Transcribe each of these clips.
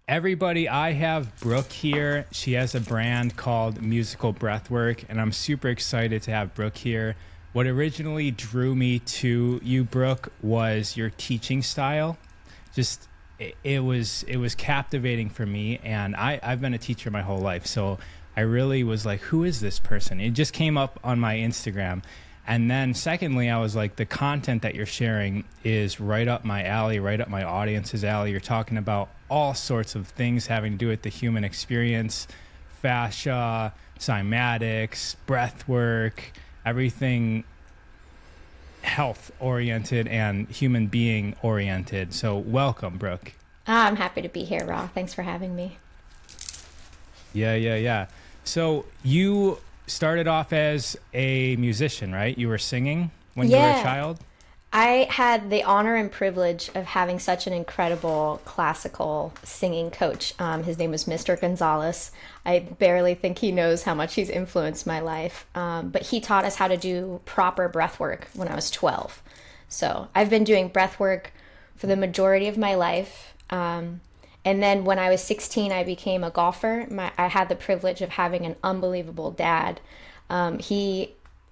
Everybody, I have Brooke here. She has a brand called Musical Breathwork, and I'm super excited to have Brooke here. What originally drew me to you, Brooke, was your teaching style. Just it was captivating for me, and I've been a teacher my whole life, so I really was like, who is this person? It just came up on my Instagram. And then secondly, I was like, the content that you're sharing is right up my alley, right up my audience's alley. You're talking about all sorts of things having to do with the human experience, fascia, cymatics, breath work, everything health oriented and human being oriented. So welcome, Brooke. I'm happy to be here, Ra. Thanks for having me. Yeah. So you started off as a musician, right? You were singing when you were a child? I had the honor and privilege of having such an incredible classical singing coach. His name was Mr. Gonzalez. I barely think he knows how much he's influenced my life. But he taught us how to do proper breath work when I was 12. So I've been doing breath work for the majority of my life. And then when I was 16, I became a golfer. I had the privilege of having an unbelievable dad.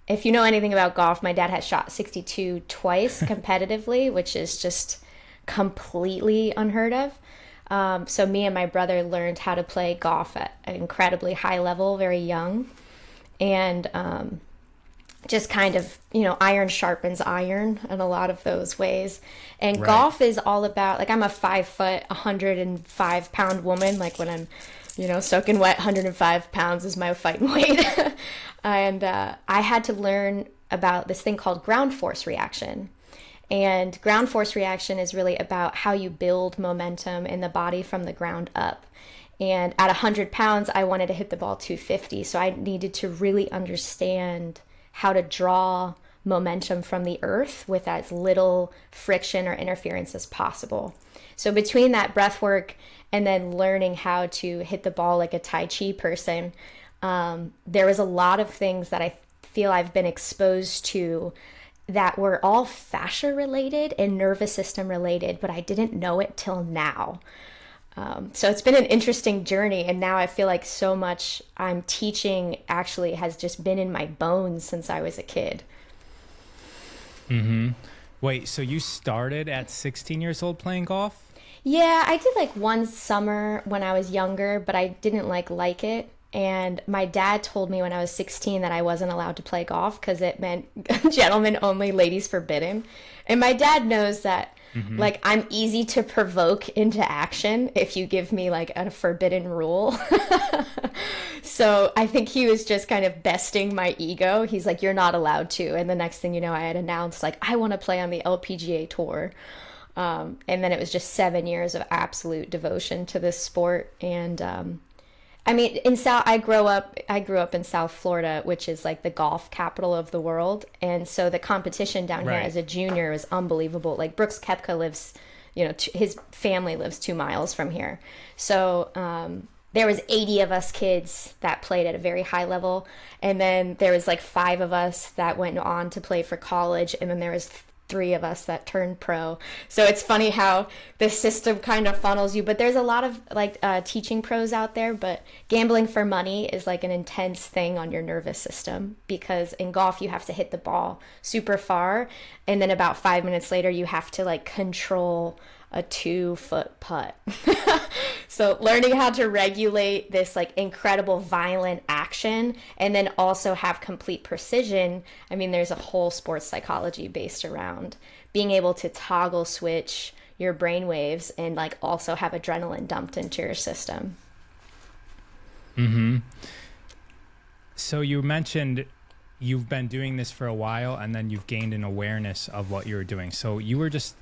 If you know anything about golf, my dad has shot 62 twice competitively, which is just completely unheard of. So me and my brother learned how to play golf at an incredibly high level, very young. And just kind of, iron sharpens iron in a lot of those ways. And Right. Golf is all about, like, I'm a 5 foot, 105 pound woman. Like when I'm, soaking wet, 105 pounds is my fighting weight. And I had to learn about this thing called ground force reaction. And ground force reaction is really about how you build momentum in the body from the ground up. And at 100 pounds, I wanted to hit the ball 250. So I needed to really understand how to draw momentum from the earth with as little friction or interference as possible. So between that breath work and then learning how to hit the ball like a Tai Chi person, there was a lot of things that I feel I've been exposed to that were all fascia related and nervous system related, but I didn't know it till now. So it's been an interesting journey, and now I feel like so much I'm teaching actually has just been in my bones since I was a kid. Mm-hmm. Wait, so you started at 16 years old playing golf? Yeah, I did like one summer when I was younger, but I didn't like it. And my dad told me when I was 16 that I wasn't allowed to play golf because it meant gentlemen only, ladies forbidden. And my dad knows that like I'm easy to provoke into action if you give me like a forbidden rule. So I think he was just kind of besting my ego. He's like, you're not allowed to. And the next thing you know, I had announced like, I want to play on the LPGA tour. And then it was just 7 years of absolute devotion to this sport. And I mean, I grew up in South Florida, which is like the golf capital of the world. And so the competition down here Right. as a junior was unbelievable. Like Brooks Koepka lives, his family lives 2 miles from here. So there was 80 of us kids that played at a very high level. And then there was like 5 of us that went on to play for college. And then there was 3 of us that turned pro. So it's funny how the system kind of funnels you, but there's a lot of like teaching pros out there, but gambling for money is like an intense thing on your nervous system, because in golf you have to hit the ball super far, and then about 5 minutes later you have to like control a 2-foot putt. So learning how to regulate this like incredible violent action and then also have complete precision. I mean, there's a whole sports psychology based around being able to toggle switch your brain waves and like also have adrenaline dumped into your system. Mm-hmm. So you mentioned you've been doing this for a while and then you've gained an awareness of what you were doing. So you were just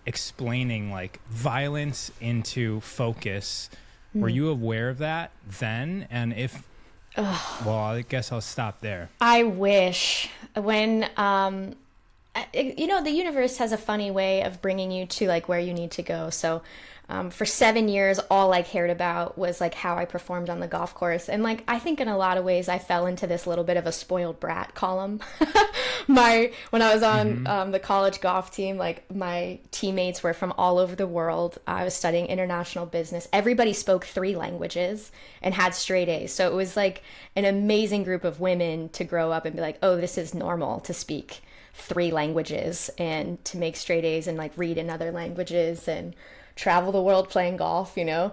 explaining like violence into focus. Were you aware of that then? And if, well, I guess I'll stop there. I wish. When the universe has a funny way of bringing you to like where you need to go. So For 7 years, all I cared about was like how I performed on the golf course. And like, I think in a lot of ways, I fell into this little bit of a spoiled brat column. When I was on the college golf team, like my teammates were from all over the world. I was studying international business. Everybody spoke 3 languages and had straight A's. So it was like an amazing group of women to grow up and be like, oh, this is normal to speak 3 languages and to make straight A's and like read in other languages and travel the world playing golf, you know?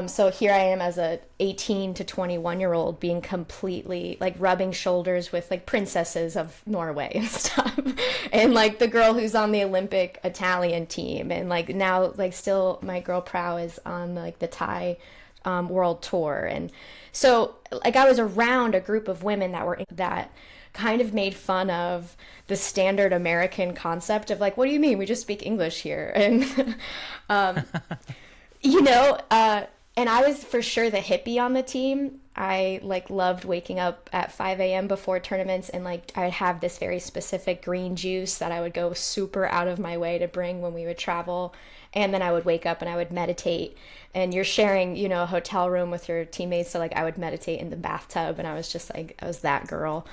So here I am as a 18 to 21-year-old being completely like rubbing shoulders with like princesses of Norway and stuff. And like the girl who's on the Olympic Italian team. And like now like still my girl Prow is on like the Thai world tour. And so like I was around a group of women that kind of made fun of the standard American concept of like, what do you mean? We just speak English here. And, you know, and I was for sure the hippie on the team. I like loved waking up at 5 a.m. before tournaments, and like I'd have this very specific green juice that I would go super out of my way to bring when we would travel. And then I would wake up and I would meditate, and you're sharing, you know, a hotel room with your teammates. So like I would meditate in the bathtub, and I was just like, I was that girl.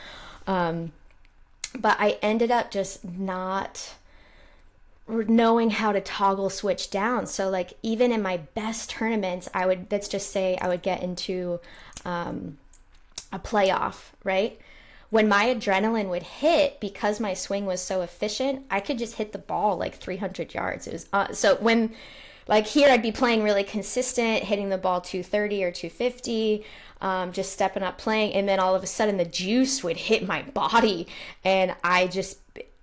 But I ended up just not knowing how to toggle switch down. So like even in my best tournaments, let's just say I would get into a playoff, right? When my adrenaline would hit, because my swing was so efficient, I could just hit the ball like 300 yards. It was so when like here I'd be playing really consistent, hitting the ball 230 or 250, just stepping up playing, and then all of a sudden the juice would hit my body, and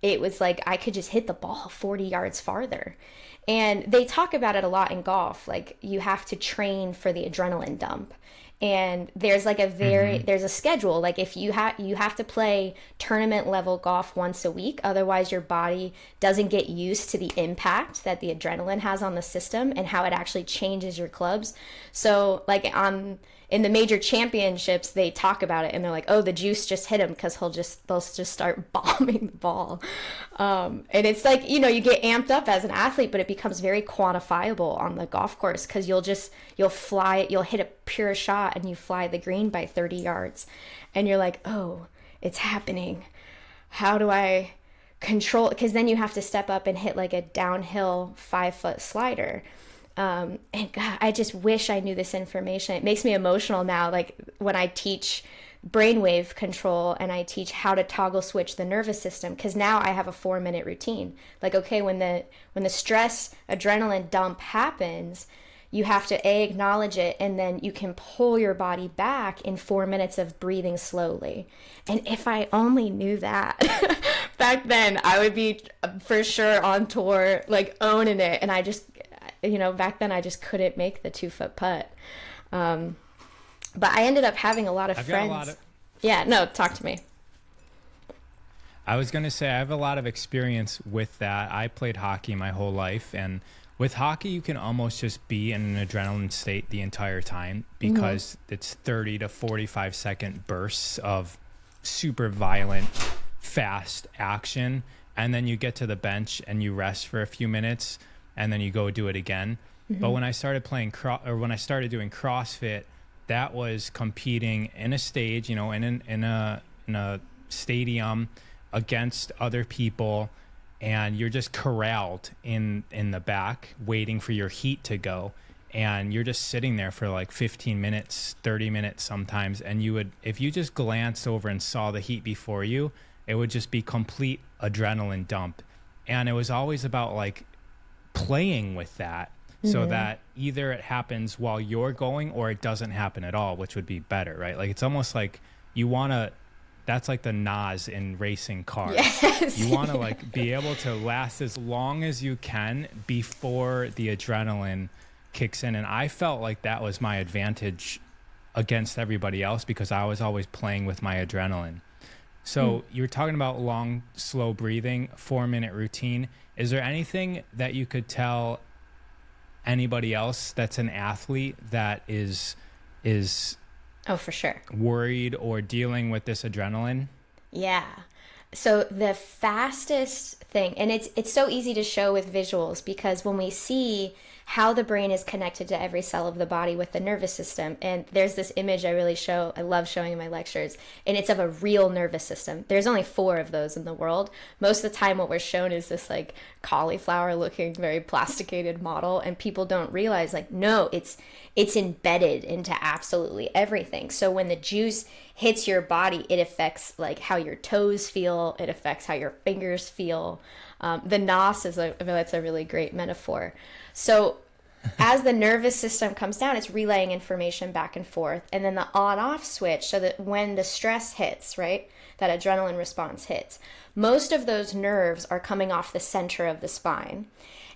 it was like I could just hit the ball 40 yards farther. And they talk about it a lot in golf, like you have to train for the adrenaline dump. And there's like there's a schedule. Like if you have to play tournament level golf once a week, otherwise your body doesn't get used to the impact that the adrenaline has on the system and how it actually changes your clubs. So like in the major championships, they talk about it and they're like, oh, the juice just hit him because they'll just start bombing the ball. And it's like, you know, you get amped up as an athlete, but it becomes very quantifiable on the golf course because you'll hit a pure shot and you fly the green by 30 yards. And you're like, oh, it's happening. How do I control? Because then you have to step up and hit like a downhill 5-foot slider. And God, I just wish I knew this information. It makes me emotional now, like when I teach brainwave control and I teach how to toggle switch the nervous system, because now I have a 4-minute routine. Like, okay, when the stress adrenaline dump happens, you have to acknowledge it, and then you can pull your body back in 4 minutes of breathing slowly. And if I only knew that back then, I would be for sure on tour, like owning it. And I just, you know, back then I just couldn't make the 2-foot putt. But I ended up having a lot of friends. Yeah, no, talk to me. I was going to say I have a lot of experience with that. I played hockey my whole life, and with hockey you can almost just be in an adrenaline state the entire time because it's 30 to 45 second bursts of super violent, fast action, and then you get to the bench and you rest for a few minutes and then you go do it again. But when I started playing when I started doing CrossFit, that was competing in a stage, you know, in a stadium against other people, and you're just corralled in the back waiting for your heat to go, and you're just sitting there for like 15 minutes, 30 minutes sometimes, and if you just glanced over and saw the heat before you, it would just be complete adrenaline dump. And it was always about like playing with that so that either it happens while you're going or it doesn't happen at all, which would be better, right? Like it's almost like that's like the NOS in racing cars. Yes. You want to like be able to last as long as you can before the adrenaline kicks in. And I felt like that was my advantage against everybody else because I was always playing with my adrenaline. So you're talking about long, slow breathing, 4-minute routine. Is there anything that you could tell anybody else that's an athlete that is Oh, for sure. worried or dealing with this adrenaline? Yeah. So the fastest thing, and it's so easy to show with visuals because when we see how the brain is connected to every cell of the body with the nervous system. And there's this image I love showing in my lectures, and it's of a real nervous system. There's only 4 of those in the world. Most of the time what we're shown is this like cauliflower looking, very plasticated model, and people don't realize like, no, it's embedded into absolutely everything. So when the juice hits your body, it affects like how your toes feel, it affects how your fingers feel. The nos that's a really great metaphor. So as the nervous system comes down, it's relaying information back and forth. And then the on-off switch, so that when the stress hits, right, that adrenaline response hits, most of those nerves are coming off the center of the spine.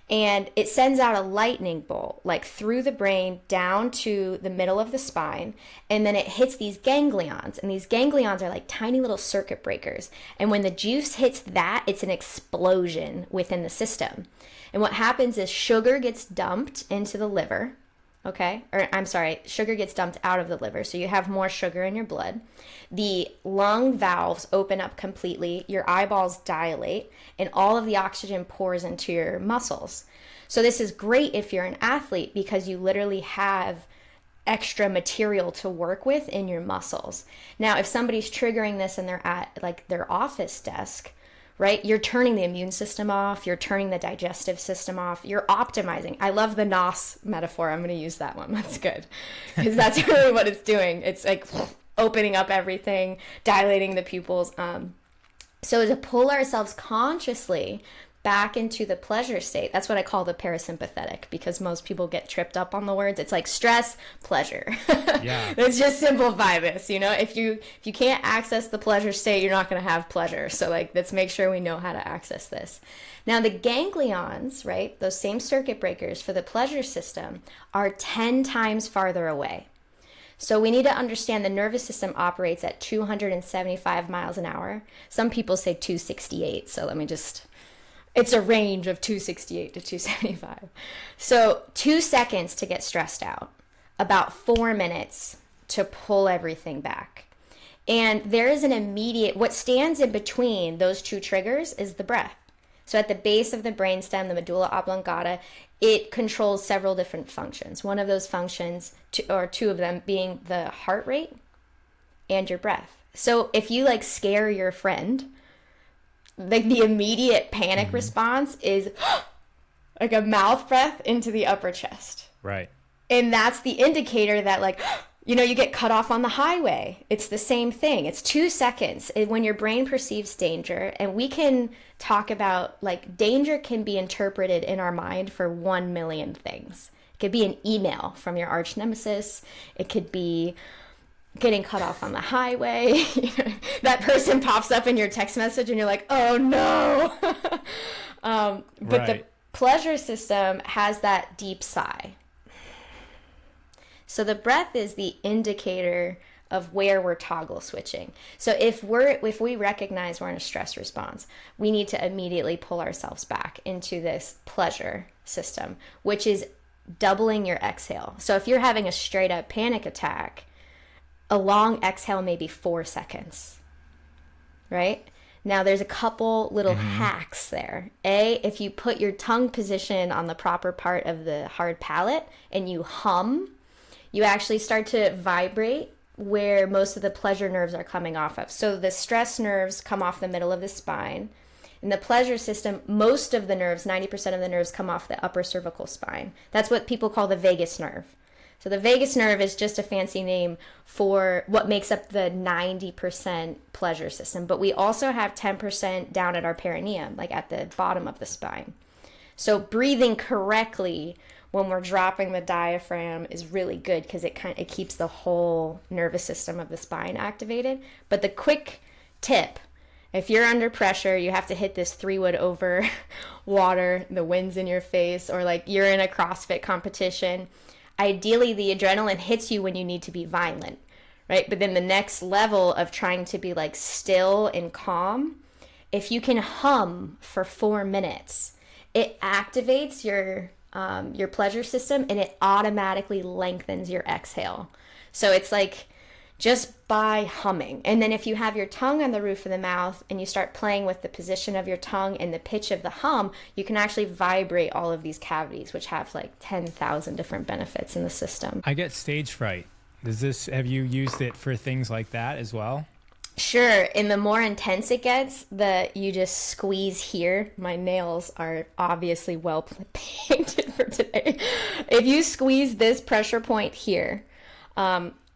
And it sends out a lightning bolt, like through the brain down to the middle of the spine. And then it hits these ganglions. And these ganglions are like tiny little circuit breakers. And when the juice hits that, it's an explosion within the system. And what happens is sugar gets dumped into the liver. Okay, or I'm sorry, sugar gets dumped out of the liver, so you have more sugar in your blood. The lung valves open up completely, your eyeballs dilate, and all of the oxygen pours into your muscles. So this is great if you're an athlete because you literally have extra material to work with in your muscles. Now, if somebody's triggering this and they're at like their office desk, right? You're turning the immune system off. You're turning the digestive system off. You're optimizing. I love the nos metaphor. I'm going to use that one. That's good. Because that's really what it's doing. It's like opening up everything, dilating the pupils. So to pull ourselves consciously back into the pleasure state, that's what I call the parasympathetic, because most people get tripped up on the words. It's like stress, pleasure. Yeah. Let's just simplify this. You know, if you can't access the pleasure state, you're not going to have pleasure. So like, let's make sure we know how to access this. Now the ganglions, right, those same circuit breakers for the pleasure system are 10 times farther away. So we need to understand the nervous system operates at 275 miles an hour. Some people say 268. So let me just... It's a range of 268 to 275. So 2 seconds to get stressed out, about 4 minutes to pull everything back. And there is an immediate, what stands in between those 2 triggers is the breath. So at the base of the brainstem, the medulla oblongata, it controls several different functions. One of those functions, or 2 of them, being the heart rate and your breath. So if you like scare your friend, like the immediate panic response is like a mouth breath into the upper chest. Right. And that's the indicator that like, you know, you get cut off on the highway. It's the same thing. It's 2 seconds when your brain perceives danger. And we can talk about like danger can be interpreted in our mind for 1 million things. It could be an email from your arch nemesis. It could be getting cut off on the highway. That person pops up in your text message and you're like, oh no. But right. The pleasure system has that deep sigh. So the breath is the indicator of where we're toggle switching. So if we recognize we're in a stress response, we need to immediately pull ourselves back into this pleasure system, which is doubling your exhale. So if you're having a straight up panic attack, a long exhale may be 4 seconds, right? Now there's a couple little hacks there. If you put your tongue position on the proper part of the hard palate and you hum, you actually start to vibrate where most of the pleasure nerves are coming off of. So the stress nerves come off the middle of the spine. In the pleasure system, most of the nerves, 90% of the nerves, come off the upper cervical spine. That's what people call the vagus nerve. So the vagus nerve is just a fancy name for what makes up the 90% pleasure system. But we also have 10% down at our perineum, like at the bottom of the spine. So breathing correctly when we're dropping the diaphragm is really good because it keeps the whole nervous system of the spine activated. But the quick tip, if you're under pressure, you have to hit this 3-wood over water, the wind's in your face, or like you're in a CrossFit competition. Ideally, the adrenaline hits you when you need to be violent, right? But then the next level of trying to be like still and calm, if you can hum for 4 minutes, it activates your pleasure system and it automatically lengthens your exhale. So it's like just by humming. And then if you have your tongue on the roof of the mouth and you start playing with the position of your tongue and the pitch of the hum, you can actually vibrate all of these cavities, which have like 10,000 different benefits in the system. I get stage fright. Have you used it for things like that as well? Sure. And the more intense it gets, you just squeeze here. My nails are obviously well painted for today. If you squeeze this pressure point here,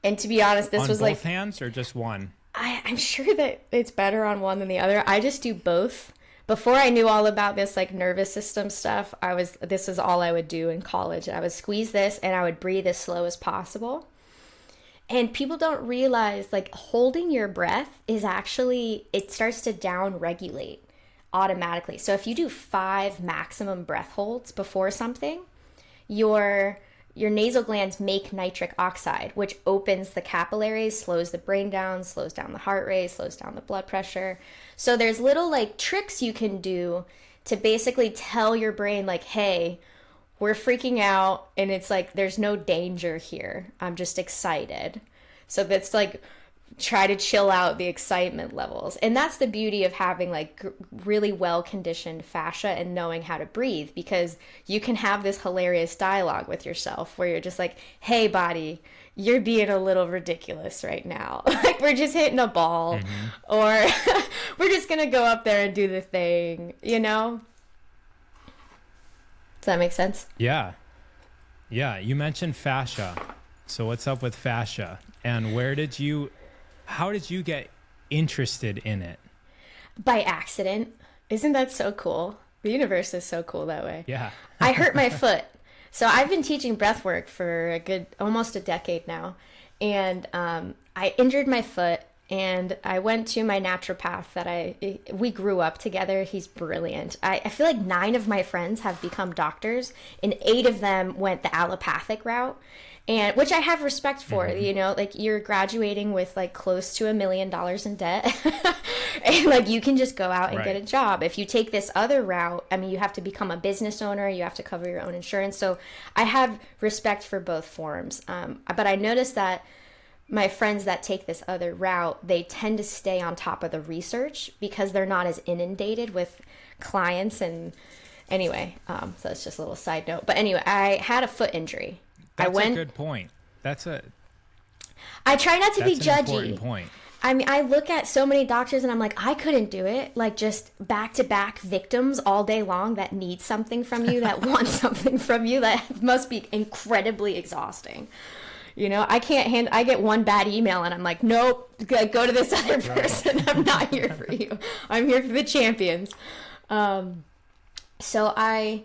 and to be honest, this was like... On both hands or just one? I'm sure that it's better on one than the other. I just do both. Before I knew all about this like nervous system stuff, this is all I would do in college. I would squeeze this and I would breathe as slow as possible. And people don't realize like holding your breath is actually, it starts to down regulate automatically. So if you do 5 maximum breath holds before something, your nasal glands make nitric oxide, which opens the capillaries, slows the brain down, slows down the heart rate, slows down the blood pressure. So there's little like tricks you can do to basically tell your brain like, hey, we're freaking out and it's like, there's no danger here. I'm just excited. So that's like, try to chill out the excitement levels. And that's the beauty of having like really well conditioned fascia and knowing how to breathe, because you can have this hilarious dialogue with yourself where you're just like, hey body, you're being a little ridiculous right now. Like we're just hitting a ball, or we're just going to go up there and do the thing, you know? Does that make sense? Yeah. Yeah. You mentioned fascia. So what's up with fascia, and how did you get interested in it? By accident. Isn't that so cool? The universe is so cool that way. Yeah. I hurt my foot. So I've been teaching breath work for almost a decade now. And I injured my foot and I went to my naturopath we grew up together. He's brilliant. I feel like 9 of my friends have become doctors and 8 of them went the allopathic route. And which I have respect for, you know, like you're graduating with like close to $1 million in debt and like you can just go out and get a job. If you take this other route, I mean, you have to become a business owner, you have to cover your own insurance. So I have respect for both forms. But I noticed that my friends that take this other route, they tend to stay on top of the research because they're not as inundated with clients. And anyway, so it's just a little side note. But anyway, I had a foot injury. That's a good point. I try not to be judgy. Important point. I mean, I look at so many doctors and I'm like, I couldn't do it. Like just back-to-back victims all day long that need something from you, that want something from you. That must be incredibly exhausting. You know, I get one bad email and I'm like, nope, go to this other person. I'm not here for you. I'm here for the champions. So I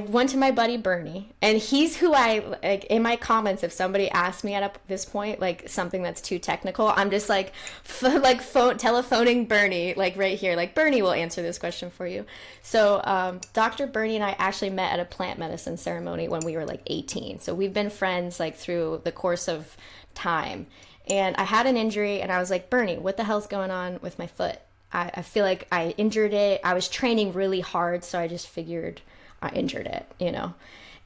went to my buddy Bernie, and he's who like in my comments, if somebody asks me at this point, like something that's too technical, I'm just like, telephoning Bernie, like right here, like Bernie will answer this question for you. So Dr. Bernie and I actually met at a plant medicine ceremony when we were like 18. So we've been friends like through the course of time. And I had an injury and I was like, Bernie, what the hell's going on with my foot? I feel like I injured it. I was training really hard, so I just figured I injured it, you know.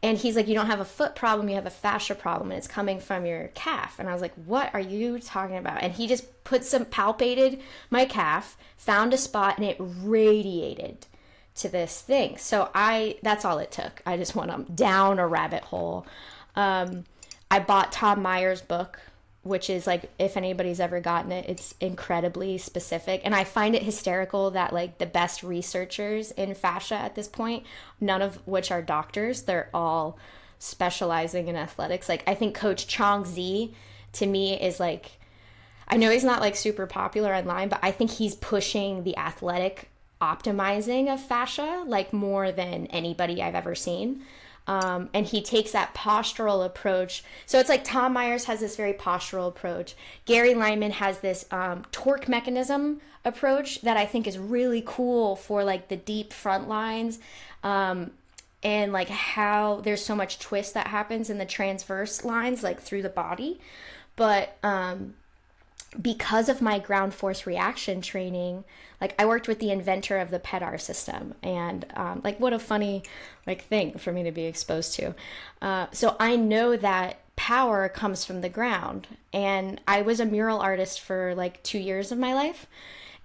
And he's like, you don't have a foot problem, you have a fascia problem, and it's coming from your calf. And I was like, what are you talking about? And he just palpated my calf, found a spot, and it radiated to this thing. So that's all it took. I just went down a rabbit hole. I bought Tom Meyer's book, which is like, if anybody's ever gotten it, it's incredibly specific. And I find it hysterical that like the best researchers in fascia at this point, none of which are doctors, they're all specializing in athletics. Like I think Coach Chong Z to me is like, I know he's not like super popular online, but I think he's pushing the athletic optimizing of fascia like more than anybody I've ever seen. And he takes that postural approach. So it's like Tom Myers has this very postural approach. Gary Lyman has this torque mechanism approach that I think is really cool for like the deep front lines, and like how there's so much twist that happens in the transverse lines, like through the body. But because of my ground force reaction training, like I worked with the inventor of the PEDAR system, and like what a funny like thing for me to be exposed to. So I know that power comes from the ground. And I was a mural artist for like 2 years of my life.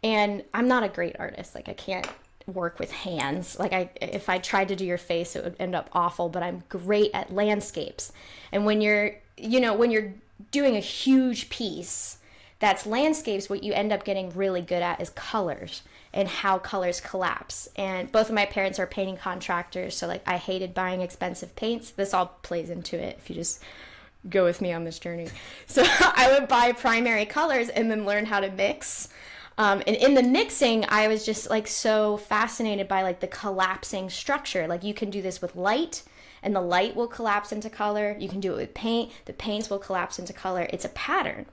And I'm not a great artist. Like I can't work with hands. Like if I tried to do your face, it would end up awful, but I'm great at landscapes. And when you're doing a huge piece that's landscapes, what you end up getting really good at is colors and how colors collapse. And both of my parents are painting contractors, so like I hated buying expensive paints. This all plays into it if you just go with me on this journey. So I would buy primary colors and then learn how to mix. And in the mixing, I was just like so fascinated by like the collapsing structure. Like you can do this with light, and the light will collapse into color. You can do it with paint. The paints will collapse into color. It's a pattern.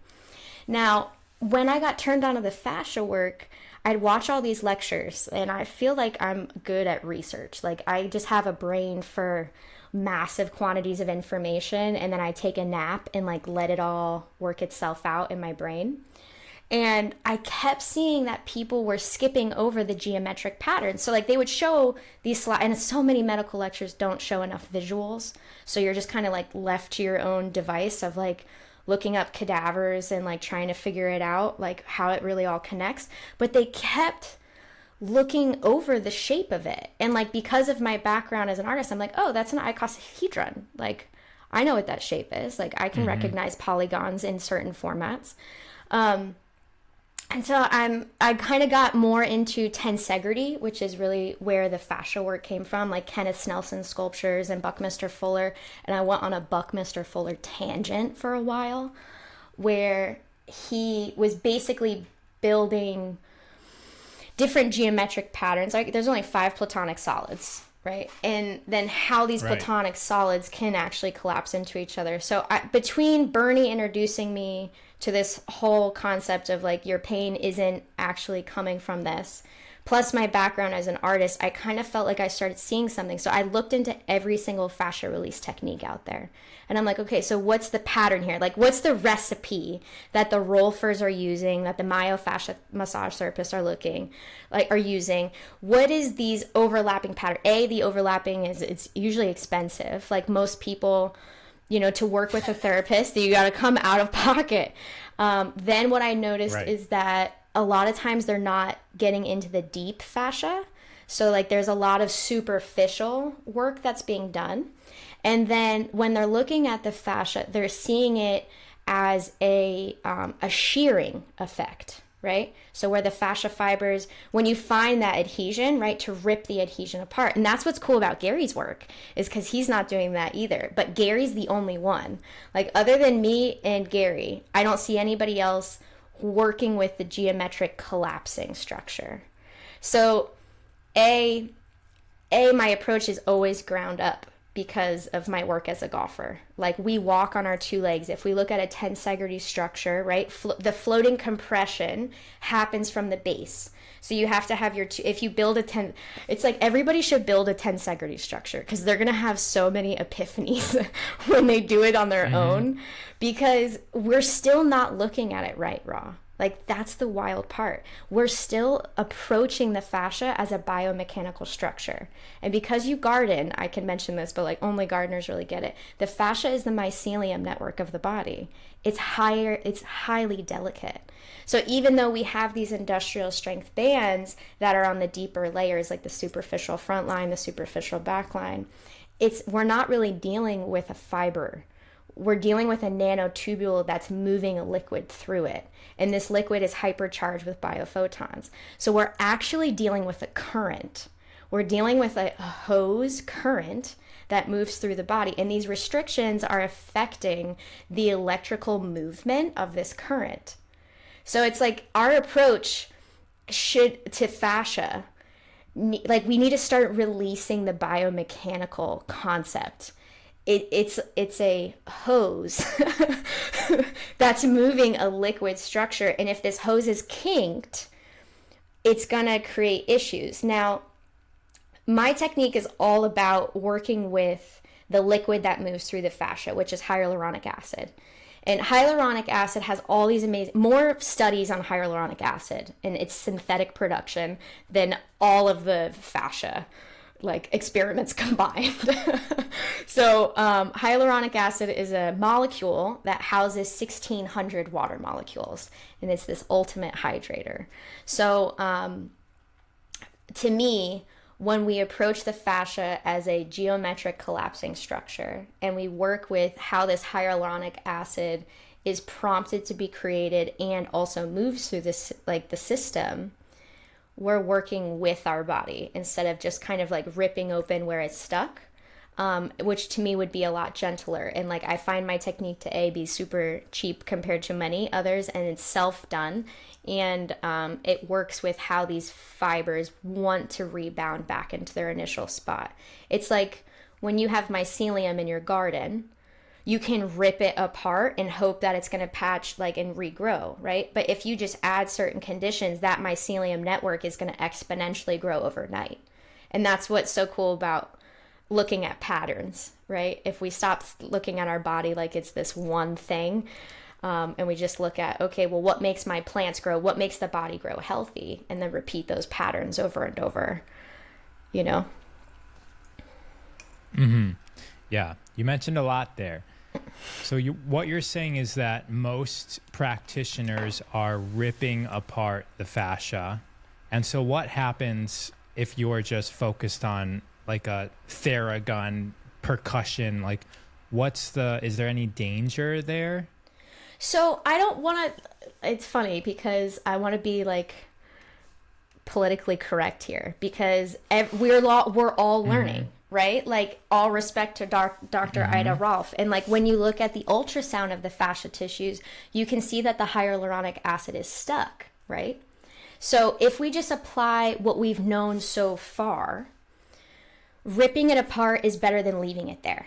Now, when I got turned on to the fascia work, I'd watch all these lectures, and I feel like I'm good at research. Like I just have a brain for massive quantities of information, and then I take a nap and like let it all work itself out in my brain. And I kept seeing that people were skipping over the geometric patterns. So like they would show these slides, and so many medical lectures don't show enough visuals. So you're just kind of like left to your own device of like looking up cadavers and like trying to figure it out, like how it really all connects. But they kept looking over the shape of it. And like because of my background as an artist, I'm like, oh, that's an icosahedron. Like I know what that shape is. Like I can recognize polygons in certain formats. And so I kind of got more into tensegrity, which is really where the fascia work came from, like Kenneth Snelson's sculptures and Buckminster Fuller. And I went on a Buckminster Fuller tangent for a while, where he was basically building different geometric patterns. Like there's only 5 platonic solids, right? And then how these platonic solids can actually collapse into each other. So between Bernie introducing me to this whole concept of like your pain isn't actually coming from this, plus my background as an artist, I kind of felt like I started seeing something. So I looked into every single fascia release technique out there. And I'm like, okay, so what's the pattern here? Like what's the recipe that the Rolfers are using, that the myofascia massage therapists are using? What is these overlapping pattern? The overlapping it's usually expensive. Like most people, to work with a therapist, you got to come out of pocket. Then what I noticed is that a lot of times they're not getting into the deep fascia. So like there's a lot of superficial work that's being done. And then when they're looking at the fascia, they're seeing it as a shearing effect, right? So where the fascia fibers, when you find that adhesion, right, to rip the adhesion apart. And that's what's cool about Gary's work, is because he's not doing that either. But Gary's the only one. Like other than me and Gary, I don't see anybody else working with the geometric collapsing structure. So my approach is always ground up because of my work as a golfer. Like we walk on our 2 legs. If we look at a tensegrity structure, right, the floating compression happens from the base. So you have to have if you build it's like everybody should build a tensegrity structure, because they're going to have so many epiphanies when they do it on their own, because we're still not looking at it right, Raw. Like that's the wild part. We're still approaching the fascia as a biomechanical structure. And because you garden, I can mention this, but like only gardeners really get it. The fascia is the mycelium network of the body. It's highly delicate. So even though we have these industrial strength bands that are on the deeper layers, like the superficial front line, the superficial back line, we're not really dealing with a fiber. We're dealing with a nanotubule that's moving a liquid through it. And this liquid is hypercharged with biophotons. So we're actually dealing with a current. We're dealing with a hose current that moves through the body. And these restrictions are affecting the electrical movement of this current. So it's like our approach to fascia, like we need to start releasing the biomechanical concept. It's a hose that's moving a liquid structure. And if this hose is kinked, it's going to create issues. Now, my technique is all about working with the liquid that moves through the fascia, which is hyaluronic acid. And hyaluronic acid has all these more studies on hyaluronic acid and its synthetic production than all of the fascia like experiments combined. So hyaluronic acid is a molecule that houses 1,600 water molecules, and it's this ultimate hydrator. So to me, when we approach the fascia as a geometric collapsing structure, and we work with how this hyaluronic acid is prompted to be created and also moves through this, like the system, we're working with our body instead of just kind of like ripping open where it's stuck, which to me would be a lot gentler. And like I find my technique to be super cheap compared to many others, and it's self-done, and it works with how these fibers want to rebound back into their initial spot. It's like when you have mycelium in your garden, you can rip it apart and hope that it's going to patch like and regrow, right? But if you just add certain conditions, that mycelium network is going to exponentially grow overnight. And that's what's so cool about looking at patterns, right? If we stop looking at our body like it's this one thing, and we just look at, okay, well, what makes my plants grow? What makes the body grow healthy? And then repeat those patterns over and over, you know? Mm-hmm. Yeah, you mentioned a lot there. So what you're saying is that most practitioners are ripping apart the fascia. And so what happens if you're just focused on like a Theragun percussion? Like is there any danger there? So I don't want to, it's funny because I want to be like politically correct here, because we're all learning. Right? Like all respect to Dr. Ida Rolf. And like when you look at the ultrasound of the fascia tissues, you can see that the hyaluronic acid is stuck, right? So if we just apply what we've known so far, ripping it apart is better than leaving it there,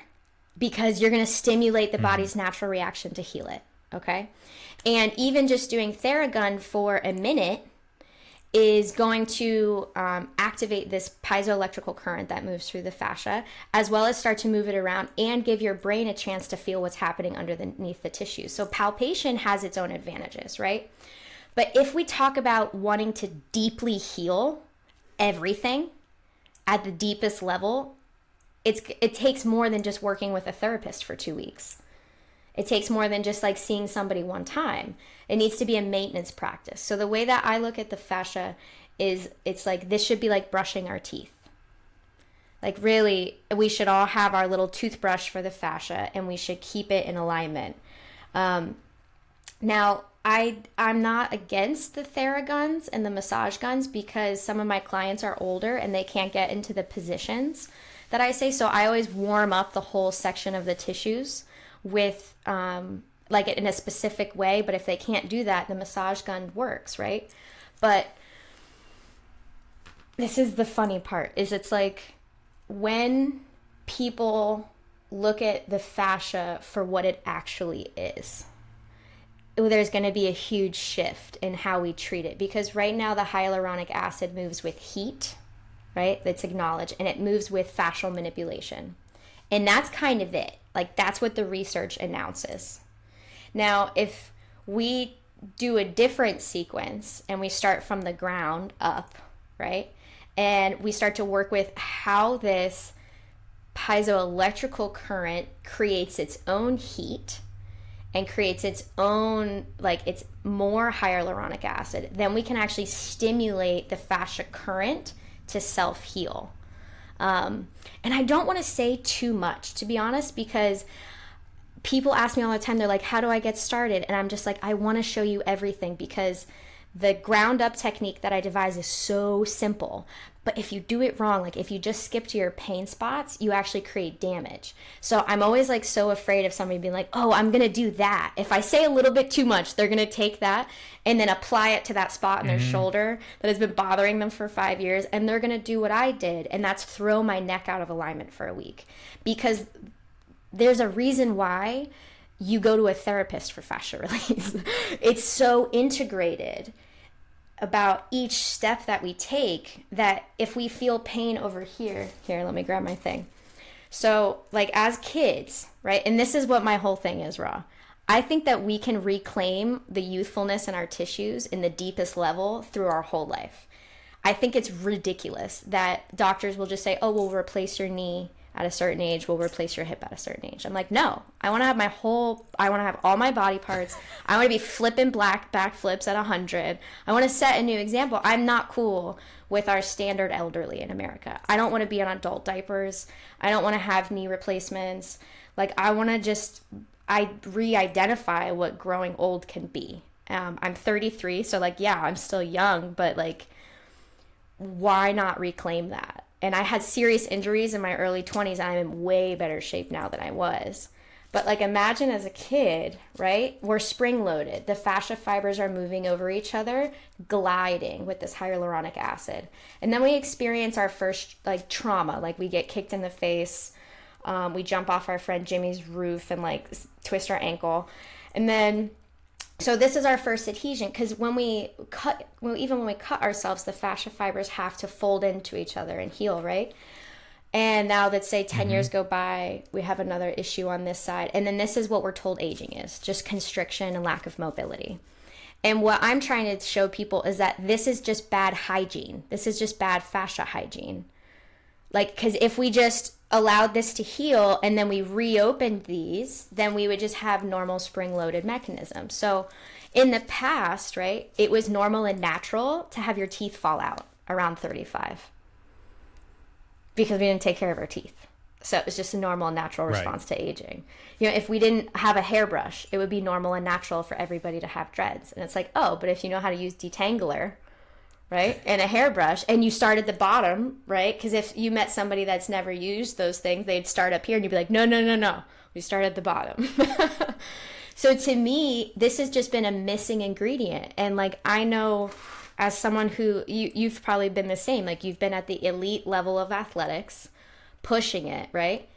because you're going to stimulate the body's natural reaction to heal it, okay? And even just doing Theragun for a minute is going to activate this piezoelectrical current that moves through the fascia, as well as start to move it around and give your brain a chance to feel what's happening underneath the tissue. So palpation has its own advantages, right? But if we talk about wanting to deeply heal everything at the deepest level, it takes more than just working with a therapist for 2 weeks. It takes more than just like seeing somebody one time. It needs to be a maintenance practice. So the way that I look at the fascia is, it's like this should be like brushing our teeth. Like really, we should all have our little toothbrush for the fascia, and we should keep it in alignment. Now, I'm not against the Theraguns and the massage guns, because some of my clients are older and they can't get into the positions that I say. So I always warm up the whole section of the tissues with like in a specific way. But if they can't do that, the massage gun works, right? But this is the funny part, is it's like when people look at the fascia for what it actually is, there's going to be a huge shift in how we treat it. Because right now the hyaluronic acid moves with heat, right? That's acknowledged. And it moves with fascial manipulation. And that's kind of it. Like that's what the research announces. Now, if we do a different sequence and we start from the ground up, right? And we start to work with how this piezoelectrical current creates its own heat and creates its own, like it's more hyaluronic acid, then we can actually stimulate the fascia current to self-heal. And I don't want to say too much, to be honest, because people ask me all the time, they're like, how do I get started? And I'm just like, I want to show you everything, because the ground up technique that I devise is so simple. But if you do it wrong, like if you just skip to your pain spots, you actually create damage. So I'm always like so afraid of somebody being like, oh, I'm going to do that. If I say a little bit too much, they're going to take that and then apply it to that spot in their shoulder that has been bothering them for 5 years. And they're going to do what I did. And that's throw my neck out of alignment for a week. Because there's a reason why you go to a therapist for fascia release. It's so integrated about each step that we take that if we feel pain over here, let me grab my thing. So like as kids, right? And this is what my whole thing is, Raw. I think that we can reclaim the youthfulness in our tissues in the deepest level through our whole life. I think it's ridiculous that doctors will just say, oh, we'll replace your knee at a certain age, we'll replace your hip at a certain age. I'm like, no, I want to have all my body parts. I want to be flipping back flips at 100. I want to set a new example. I'm not cool with our standard elderly in America. I don't want to be on adult diapers. I don't want to have knee replacements. Like, I want to re-identify what growing old can be. I'm 33, so like, yeah, I'm still young, but like, why not reclaim that? And I had serious injuries in my early 20s, and I'm in way better shape now than I was. But like, imagine as a kid, right? We're spring loaded. The fascia fibers are moving over each other, gliding with this hyaluronic acid. And then we experience our first like trauma, like we get kicked in the face. We jump off our friend Jimmy's roof and like twist our ankle. And then, so this is our first adhesion, because when we cut ourselves, the fascia fibers have to fold into each other and heal, right? And now let's say 10 years go by, we have another issue on this side. And then this is what we're told aging is, just constriction and lack of mobility. And what I'm trying to show people is that this is just bad hygiene. This is just bad fascia hygiene. Like, because if we just allowed this to heal and then we reopened these, then we would just have normal spring-loaded mechanisms. So in the past, right, it was normal and natural to have your teeth fall out around 35 because we didn't take care of our teeth. So it was just a normal and natural response to aging. You know, if we didn't have a hairbrush, it would be normal and natural for everybody to have dreads. And it's like, oh, but if you know how to use detangler, right, and a hairbrush, and you start at the bottom, right? Because if you met somebody that's never used those things, they'd start up here, and you'd be like, no, we start at the bottom. So to me, this has just been a missing ingredient. And like, I know as someone who, you've probably been the same, like you've been at the elite level of athletics, pushing it, right?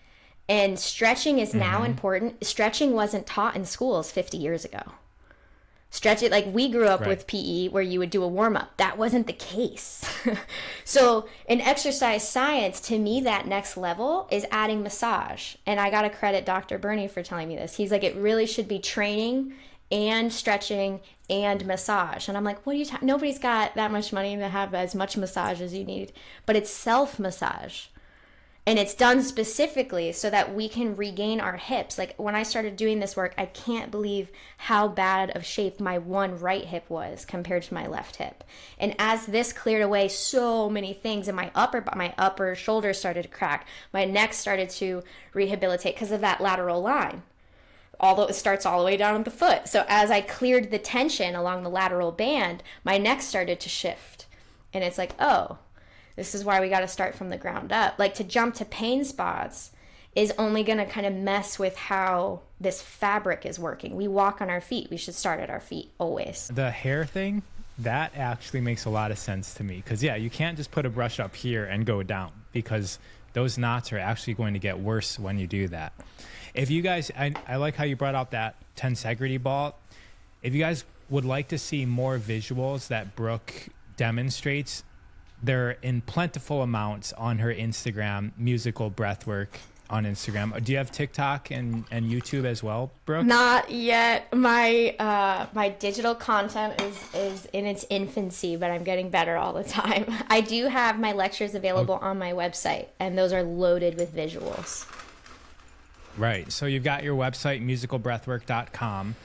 And stretching is now important. Stretching wasn't taught in schools 50 years ago. Stretch it, like we grew up with PE where you would do a warm-up. That wasn't the case. So in exercise science, to me, that next level is adding massage. And I got to credit Dr. Bernie for telling me this. He's like, it really should be training and stretching and massage. And I'm like, what are you talking? Nobody's got that much money to have as much massage as you need. But it's self-massage. And it's done specifically so that we can regain our hips. Like when I started doing this work, I can't believe how bad of shape my one right hip was compared to my left hip. And as this cleared away so many things, and my upper shoulder started to crack, my neck started to rehabilitate because of that lateral line. Although it starts all the way down at the foot. So as I cleared the tension along the lateral band, my neck started to shift. And it's like, oh, this is why we got to start from the ground up. Like, to jump to pain spots is only going to kind of mess with how this fabric is working. We walk on our feet. We should start at our feet always. The hair thing, that actually makes a lot of sense to me. Because, yeah, you can't just put a brush up here and go down, because those knots are actually going to get worse when you do that. If you guys, I like how you brought out that tensegrity ball. If you guys would like to see more visuals that Brooke demonstrates, they're in plentiful amounts on her Instagram, Musical Breathwork on Instagram. Do you have TikTok and YouTube as well, Brooke? Not yet. My digital content is in its infancy, but I'm getting better all the time. I do have my lectures available on my website, and those are loaded with visuals. Right. So you've got your website, musicalbreathwork.com,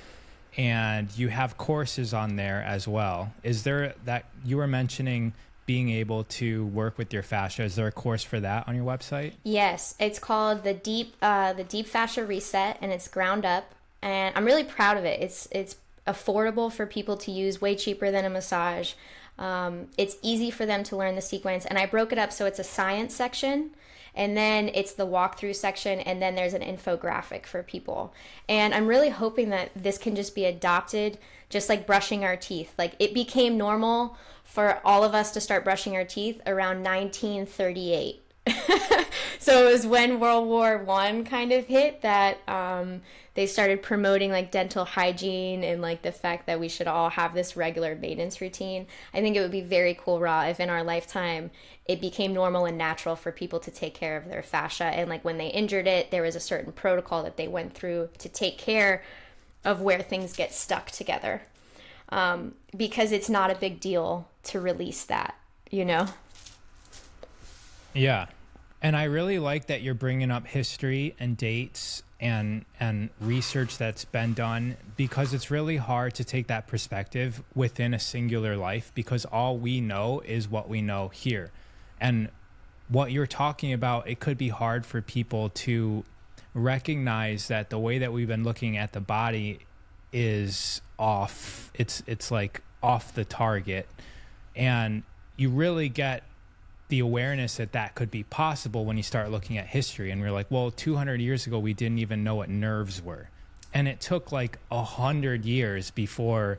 and you have courses on there as well. Is there that you were mentioning being able to work with your fascia? Is there a course for that on your website? Yes, it's called the Deep Fascia Reset, and it's ground up, and I'm really proud of it. It's affordable for people to use, way cheaper than a massage. It's easy for them to learn the sequence, and I broke it up so it's a science section, and then it's the walkthrough section, and then there's an infographic for people. And I'm really hoping that this can just be adopted, just like brushing our teeth. Like, it became normal for all of us to start brushing our teeth around 1938. So it was when World War I kind of hit that they started promoting like dental hygiene and like the fact that we should all have this regular maintenance routine. I think it would be very cool, Ra, if in our lifetime it became normal and natural for people to take care of their fascia, and like when they injured it, there was a certain protocol that they went through to take care of where things get stuck together. Because it's not a big deal to release that. you know? Yeah. And I really like that you're bringing up history and dates and research that's been done, because it's really hard to take that perspective within a singular life, because all we know is what we know here. And what you're talking about, it could be hard for people to recognize that the way that we've been looking at the body is off. It's like off the target. And you really get the awareness that that could be possible when you start looking at history, and we're like, well, 200 years ago we didn't even know what nerves were, and it took like 100 years before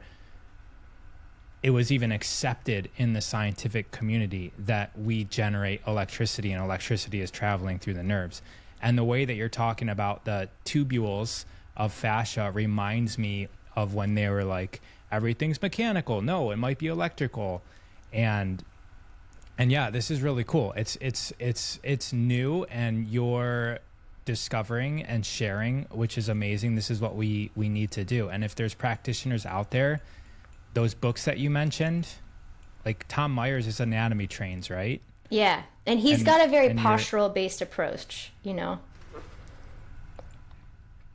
it was even accepted in the scientific community that we generate electricity, and electricity is traveling through the nerves. And the way that you're talking about the tubules of fascia reminds me of when they were like, everything's mechanical, no, it might be electrical. And yeah, this is really cool. It's new, and you're discovering and sharing, which is amazing. This is what we need to do. And if there's practitioners out there, those books that you mentioned, like Tom Myers is anatomy trains, right? Yeah, and he's got a very postural based approach, you know.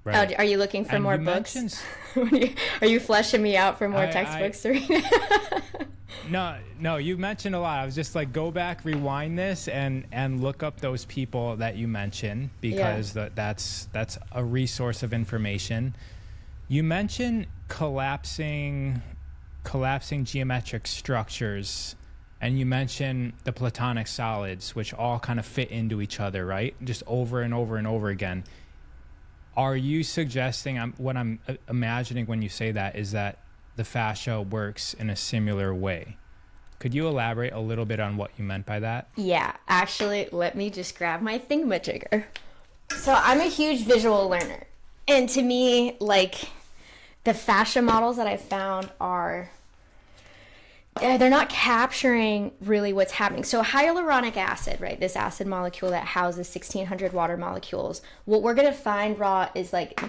Right. Oh, are you looking for more books? Are you fleshing me out for more textbooks to read? No, you mentioned a lot. I was just like, go back, rewind this, and look up those people that you mentioned, because that's a resource of information. You mentioned collapsing geometric structures, and you mentioned the platonic solids, which all kind of fit into each other, right? Just over and over and over again. Are you suggesting, what I'm imagining when you say that is that the fascia works in a similar way? Could you elaborate a little bit on what you meant by that? Yeah, actually, let me just grab my thingamajigger. So I'm a huge visual learner. And to me, like, the fascia models that I found are, they're not capturing really what's happening. So hyaluronic acid, right, this acid molecule that houses 1,600 water molecules, what we're going to find, Raw, is like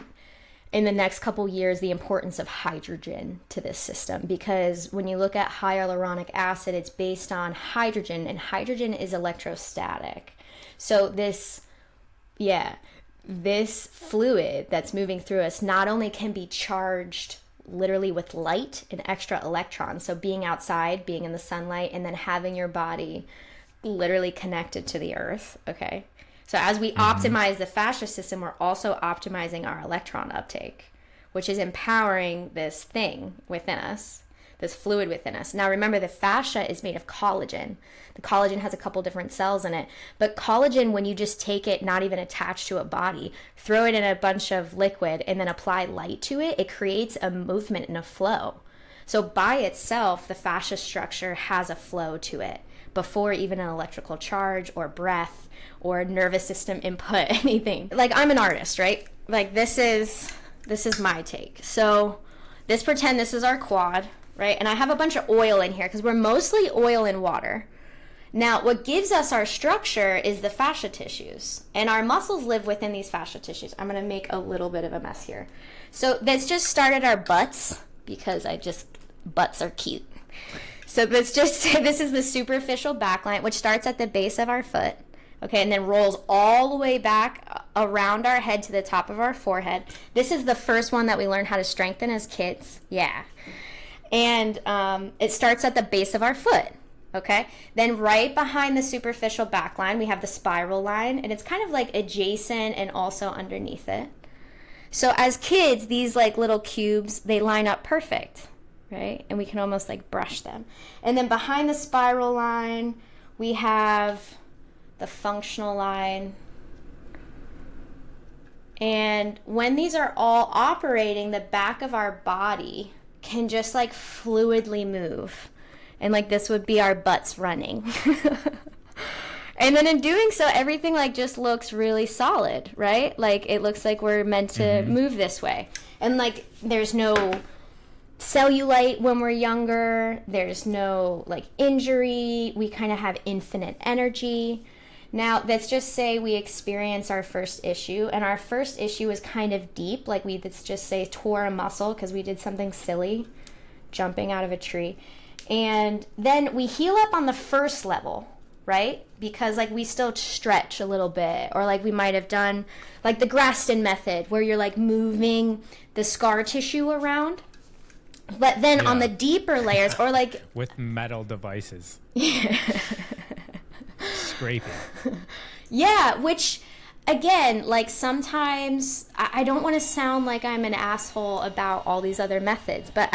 in the next couple years the importance of hydrogen to this system, because when you look at hyaluronic acid, it's based on hydrogen, and hydrogen is electrostatic. So this fluid that's moving through us not only can be charged literally with light and extra electrons, so being outside, being in the sunlight, and then having your body literally connected to the earth, okay? So as we optimize the fascia system, we're also optimizing our electron uptake, which is empowering this thing within us, this fluid within us. Now remember, the fascia is made of collagen. The collagen has a couple different cells in it, but collagen, when you just take it, not even attached to a body, throw it in a bunch of liquid and then apply light to it, it creates a movement and a flow. So by itself, the fascia structure has a flow to it before even an electrical charge or breath or nervous system input, anything. Like, I'm an artist, right? Like, this is my take. So pretend this is our quad, right? And I have a bunch of oil in here because we're mostly oil and water. Now, what gives us our structure is the fascia tissues, and our muscles live within these fascia tissues. I'm going to make a little bit of a mess here. So let's just start at our butts, because butts are cute. So this is the superficial back line, which starts at the base of our foot, okay, and then rolls all the way back around our head to the top of our forehead. This is the first one that we learn how to strengthen as kids, yeah. And it starts at the base of our foot, okay? Then right behind the superficial back line, we have the spiral line, and it's kind of like adjacent and also underneath it. So as kids, these like little cubes, they line up perfect, right? And we can almost like brush them. And then behind the spiral line, we have the functional line. And when these are all operating, the back of our body can just like fluidly move. And like this would be our butts running. And then in doing so, everything like just looks really solid, right? Like it looks like we're meant to move this way. And like there's no cellulite when we're younger. There's no like injury. We kind of have infinite energy. Now, let's just say we experience our first issue, and our first issue is kind of deep. Like let's just say tore a muscle because we did something silly, jumping out of a tree. And then we heal up on the first level, right? Because like we still stretch a little bit, or like we might have done like the Graston method where you're like moving the scar tissue around. But then on the deeper layers, or like with metal devices. Scraping. Yeah, which again, like sometimes I don't want to sound like I'm an asshole about all these other methods, but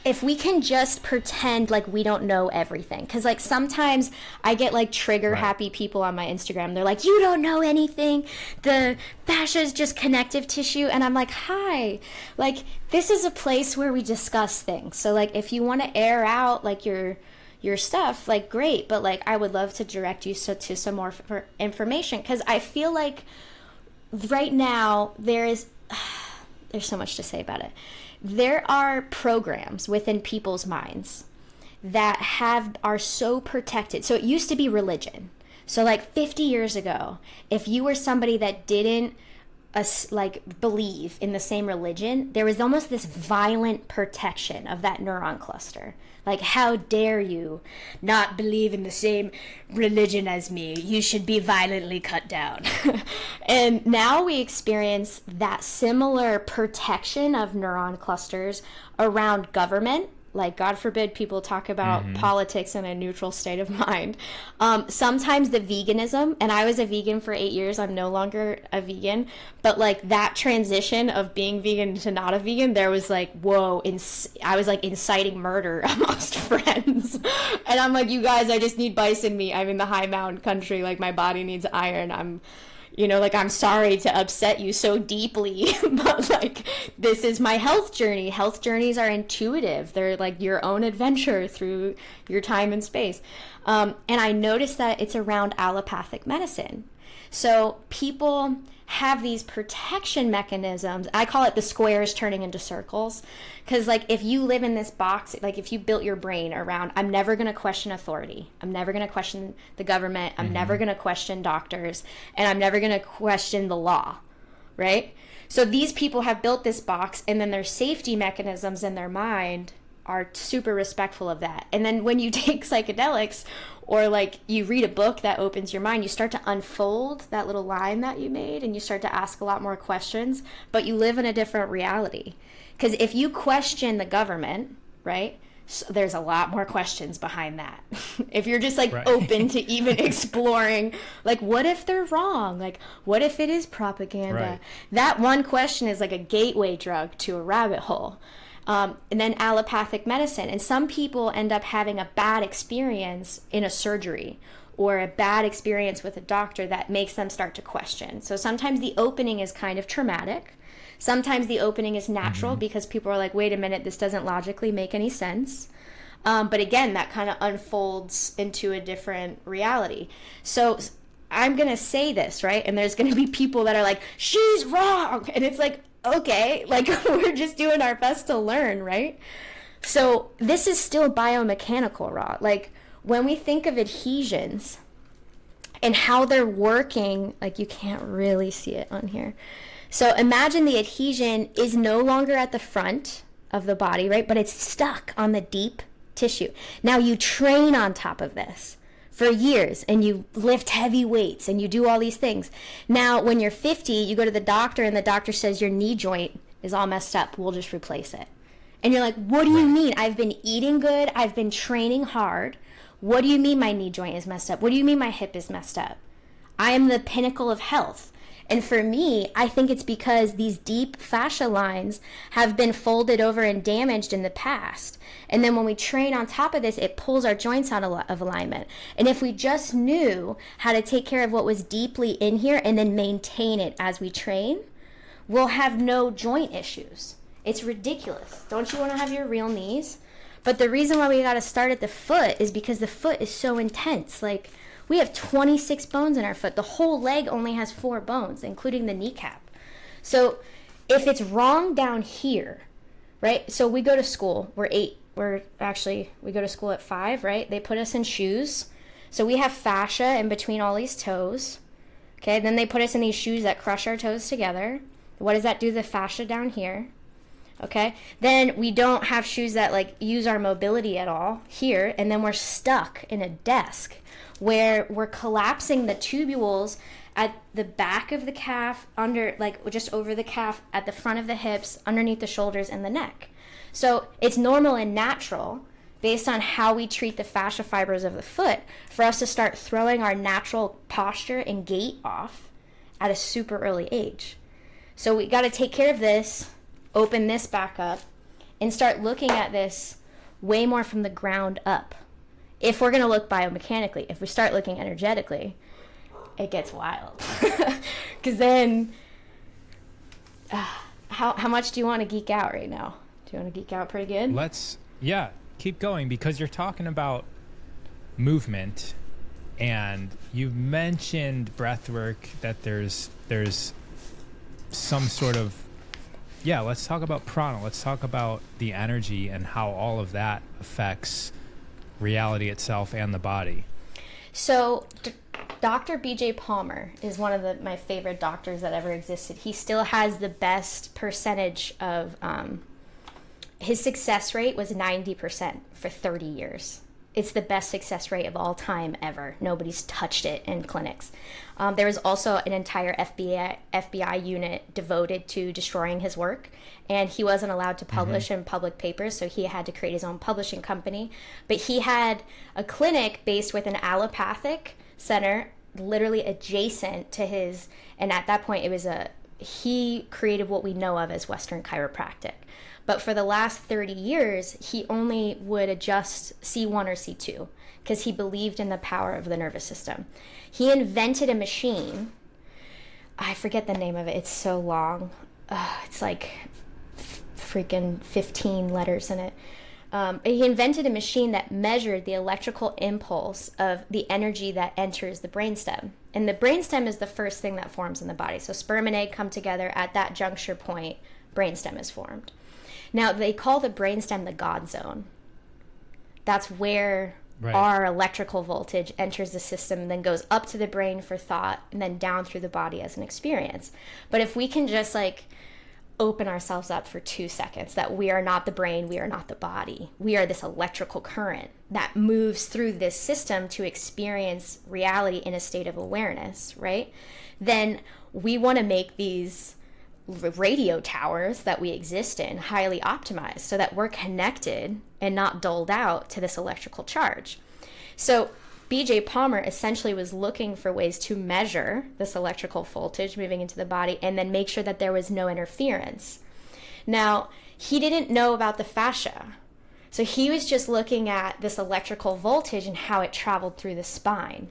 if we can just pretend like we don't know everything, because like sometimes I get like trigger happy people on my Instagram. They're like, you don't know anything, the fascia is just connective tissue. And I'm like, hi, like this is a place where we discuss things. So like if you want to air out like your stuff, like great, but like I would love to direct you to some more information, because I feel like right now there's so much to say about it. There are programs within people's minds that are so protected. So it used to be religion. So like 50 years ago, if you were somebody that didn't believe in the same religion, there was almost this violent protection of that neuron cluster. Like, how dare you not believe in the same religion as me? You should be violently cut down. And now we experience that similar protection of neuron clusters around government. Like, God forbid people talk about politics in a neutral state of mind. Sometimes the veganism, and I was a vegan for 8 years. I'm no longer a vegan. But, like, that transition of being vegan to not a vegan, there was, like, whoa. I was, like, inciting murder amongst friends. And I'm like, you guys, I just need bison meat. I'm in the high mountain country. Like, my body needs iron. I'm sorry to upset you so deeply, but like, this is my health journey. Health journeys are intuitive. They're like your own adventure through your time and space. And I noticed that it's around allopathic medicine. So people have these protection mechanisms. I call it the squares turning into circles. Because like if you live in this box, like if you built your brain around, I'm never going to question authority. I'm never going to question the government. I'm never going to question doctors. And I'm never going to question the law, right? So these people have built this box, and then their safety mechanisms in their mind are super respectful of that. And then when you take psychedelics, or like you read a book that opens your mind, you start to unfold that little line that you made, and you start to ask a lot more questions, but you live in a different reality. Because if you question the government, right, so there's a lot more questions behind that. If you're just like open to even exploring, like, what if they're wrong? Like, what if it is propaganda? Right. That one question is like a gateway drug to a rabbit hole. And then allopathic medicine. And some people end up having a bad experience in a surgery, or a bad experience with a doctor that makes them start to question. So sometimes the opening is kind of traumatic. Sometimes the opening is natural because people are like, wait a minute, this doesn't logically make any sense. But again, that kind of unfolds into a different reality. So I'm going to say this, right? And there's going to be people that are like, she's wrong. And it's like, okay, like we're just doing our best to learn, right? So this is still biomechanical, Ra. Like when we think of adhesions and how they're working, like you can't really see it on here. So imagine the adhesion is no longer at the front of the body, right? But it's stuck on the deep tissue. Now you train on top of this for years, and you lift heavy weights, and you do all these things. Now, when you're 50, you go to the doctor, and the doctor says your knee joint is all messed up. We'll just replace it. And you're like, what do you mean? I've been eating good. I've been training hard. What do you mean my knee joint is messed up? What do you mean my hip is messed up? I am the pinnacle of health. And for me, I think it's because these deep fascia lines have been folded over and damaged in the past. And then when we train on top of this, it pulls our joints out of alignment. And if we just knew how to take care of what was deeply in here and then maintain it as we train, we'll have no joint issues. It's ridiculous. Don't you want to have your real knees? But the reason why we got to start at the foot is because the foot is so intense. Like, we have 26 bones in our foot. The whole leg only has 4 bones, including the kneecap. So if it's wrong down here, right? So we go to school. We're 8. We go to school at 5, right? They put us in shoes. So we have fascia in between all these toes. Okay, then they put us in these shoes that crush our toes together. What does that do to the fascia down here? Okay, then we don't have shoes that like use our mobility at all here, and then we're stuck in a desk where we're collapsing the tubules at the back of the calf, under, like just over the calf, at the front of the hips, underneath the shoulders and the neck. So it's normal and natural, based on how we treat the fascia fibers of the foot, for us to start throwing our natural posture and gait off at a super early age. So we got to take care of this, open this back up, and start looking at this way more from the ground up. If we're going to look biomechanically, if we start looking energetically, it gets wild. Because then, how much do you want to geek out right now? Do you want to geek out pretty good? Yeah, keep going, because you're talking about movement, and you've mentioned breath work, that there's some sort of, let's talk about prana. Let's talk about the energy and how all of that affects reality itself and the body. So Dr. BJ Palmer is one of my favorite doctors that ever existed. He still has the best percentage of, his success rate was 90% for 30 years. It's the best success rate of all time ever. Nobody's touched it in clinics. There was also an entire FBI unit devoted to destroying his work, and he wasn't allowed to publish in public papers, so he had to create his own publishing company. But he had a clinic based with an allopathic center literally adjacent to his, and at that point he created what we know of as Western chiropractic. But for the last 30 years, he only would adjust C1 or C2 because he believed in the power of the nervous system. He invented a machine. I forget the name of it. It's so long. It's like freaking 15 letters in it. He invented a machine that measured the electrical impulse of the energy that enters the brainstem. And the brainstem is the first thing that forms in the body. So sperm and egg come together. At that juncture point, brainstem is formed. Now, they call the brainstem the God zone. That's where our electrical voltage enters the system and then goes up to the brain for thought and then down through the body as an experience. But if we can just like open ourselves up for 2 seconds, that we are not the brain, we are not the body. We are this electrical current that moves through this system to experience reality in a state of awareness, right? Then we want to make these radio towers that we exist in highly optimized so that we're connected and not dulled out to this electrical charge. So BJ Palmer essentially was looking for ways to measure this electrical voltage moving into the body and then make sure that there was no interference. Now, he didn't know about the fascia. So he was just looking at this electrical voltage and how it traveled through the spine.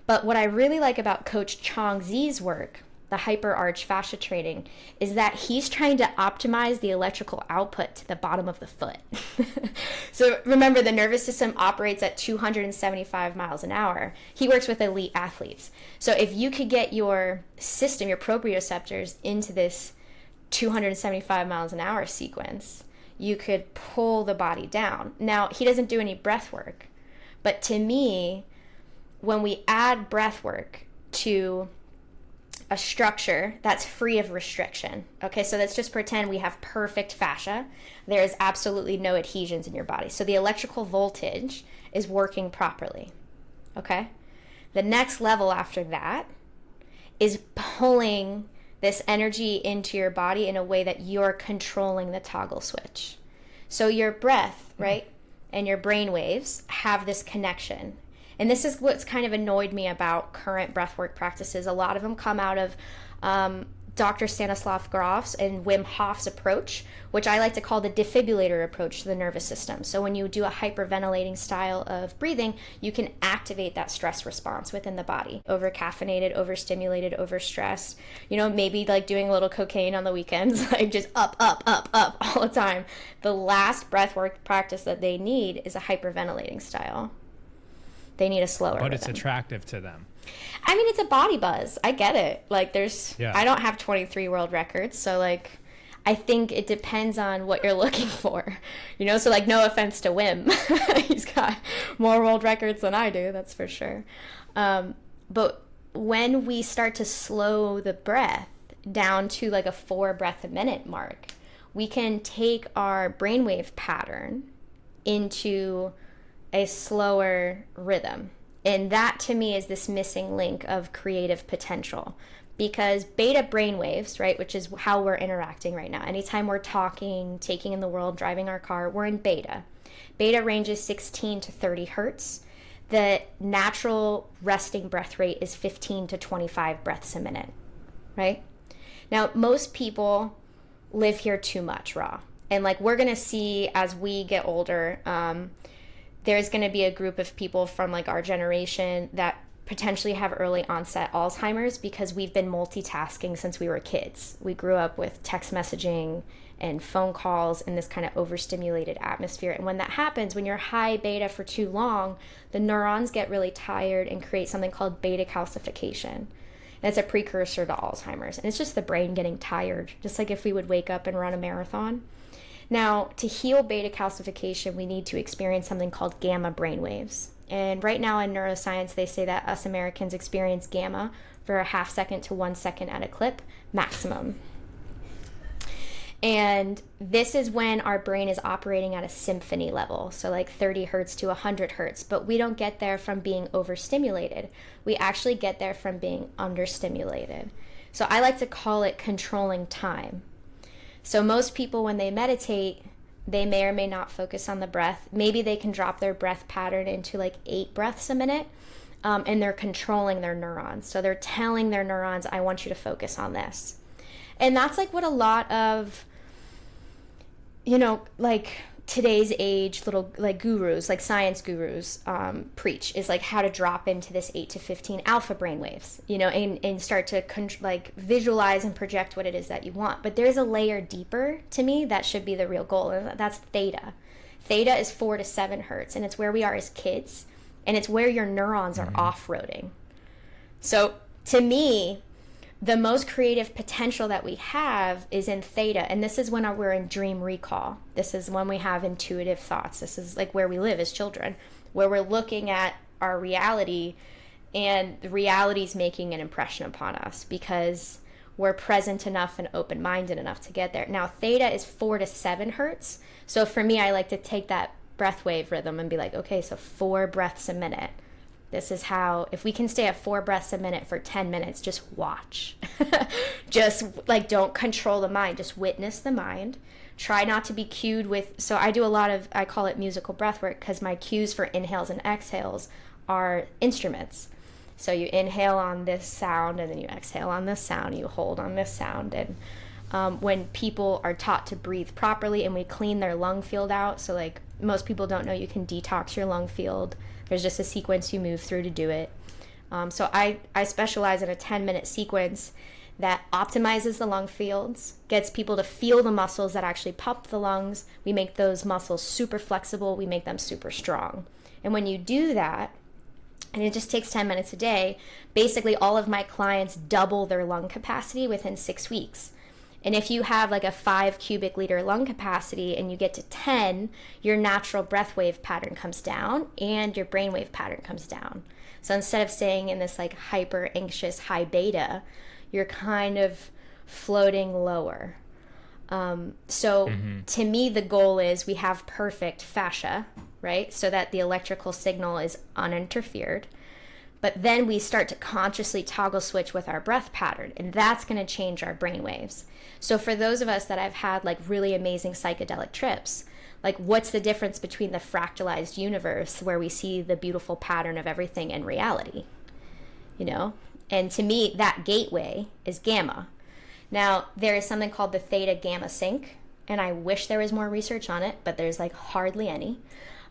But what I really like about Coach Chong Zi's work, the hyperarch fascia training, is that he's trying to optimize the electrical output to the bottom of the foot. So remember, the nervous system operates at 275 miles an hour. He works with elite athletes. So if you could get your system, your proprioceptors, into this 275 miles an hour sequence, you could pull the body down. Now, he doesn't do any breath work, but to me, when we add breath work to a structure that's free of restriction. Okay, so let's just pretend we have perfect fascia. There is absolutely no adhesions in your body. So the electrical voltage is working properly. Okay? The next level after that is pulling this energy into your body in a way that you're controlling the toggle switch. So your breath, right, and your brain waves have this connection. And this is what's kind of annoyed me about current breathwork practices. A lot of them come out of Dr. Stanislav Grof's and Wim Hof's approach, which I like to call the defibrillator approach to the nervous system. So when you do a hyperventilating style of breathing, you can activate that stress response within the body. Over-caffeinated, overstimulated, overstressed, maybe like doing a little cocaine on the weekends, like just up all the time. The last breathwork practice that they need is a hyperventilating style. They need a slower But rhythm. it's attractive to them. I mean, it's a body buzz. I get it. Like I don't have 23 world records. So like, I think it depends on what you're looking for, so like, no offense to Wim. He's got more world records than I do. That's for sure. But when we start to slow the breath down to like a 4 breath a minute mark, we can take our brainwave pattern into a slower rhythm. And that to me is this missing link of creative potential, because beta brainwaves, right, which is how we're interacting right now. Anytime we're talking, taking in the world, driving our car, we're in beta. Beta ranges 16 to 30 hertz. The natural resting breath rate is 15 to 25 breaths a minute, right? Now, most people live here too much raw. And like we're going to see as we get older, there's going to be a group of people from like our generation that potentially have early onset Alzheimer's because we've been multitasking since we were kids. We grew up with text messaging and phone calls in this kind of overstimulated atmosphere. And when that happens, when you're high beta for too long, the neurons get really tired and create something called beta calcification. And it's a precursor to Alzheimer's. And it's just the brain getting tired, just like if we would wake up and run a marathon. Now, to heal beta calcification, we need to experience something called gamma brainwaves. And right now in neuroscience, they say that us Americans experience gamma for a half second to 1 second at a clip maximum. And this is when our brain is operating at a symphony level, so like 30 hertz to 100 hertz. But we don't get there from being overstimulated. We actually get there from being understimulated. So I like to call it controlling time. So most people, when they meditate, they may or may not focus on the breath. Maybe they can drop their breath pattern into like 8 breaths a minute, and they're controlling their neurons. So they're telling their neurons, I want you to focus on this. And that's like what a lot of, like today's age little like gurus, like science gurus, preach, is like how to drop into this 8 to 15 alpha brainwaves, and start to like visualize and project what it is that you want. But there's a layer deeper to me that should be the real goal, and that's theta. Theta is 4 to 7 hertz, and it's where we are as kids, and it's where your neurons are off-roading. So to me, the most creative potential that we have is in theta, and this is when we're in dream recall. This is when we have intuitive thoughts. This is like where we live as children, where we're looking at our reality, and the reality is making an impression upon us because we're present enough and open-minded enough to get there. Now, theta is 4 to 7 hertz. So for me, I like to take that breath wave rhythm and be like, okay, so 4 breaths a minute. This is how, if we can stay at 4 breaths a minute for 10 minutes, just watch. Just like, don't control the mind, just witness the mind. Try not to be cued with, so I do a lot of, I call it musical breathwork, because my cues for inhales and exhales are instruments. So you inhale on this sound, and then you exhale on this sound, and you hold on this sound. And when people are taught to breathe properly and we clean their lung field out, so like most people don't know you can detox your lung field. There's just a sequence you move through to do it. So I specialize in a 10-minute sequence that optimizes the lung fields, gets people to feel the muscles that actually pump the lungs. We make those muscles super flexible. We make them super strong. And when you do that, and it just takes 10 minutes a day, basically all of my clients double their lung capacity within 6 weeks. And if you have like a 5 cubic liter lung capacity and you get to 10, your natural breath wave pattern comes down and your brain wave pattern comes down. So instead of staying in this like hyper anxious high beta, you're kind of floating lower. To me, the goal is we have perfect fascia, right? So that the electrical signal is uninterfered. But then we start to consciously toggle switch with our breath pattern, and that's going to change our brain waves. So for those of us that have had like really amazing psychedelic trips, like what's the difference between the fractalized universe where we see the beautiful pattern of everything and reality, And to me, that gateway is gamma. Now, there is something called the theta gamma sync, and I wish there was more research on it, but there's like hardly any.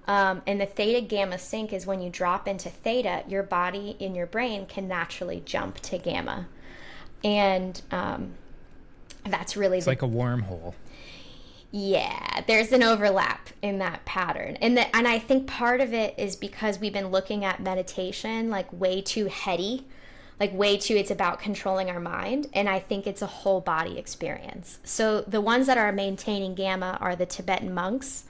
And the theta gamma sync is when you drop into theta, your body in your brain can naturally jump to gamma. And that's really it's like a wormhole. Yeah, there's an overlap in that pattern. And I think part of it is because we've been looking at meditation like way too heady, like way too, it's about controlling our mind. And I think it's a whole body experience. So the ones that are maintaining gamma are the Tibetan monks.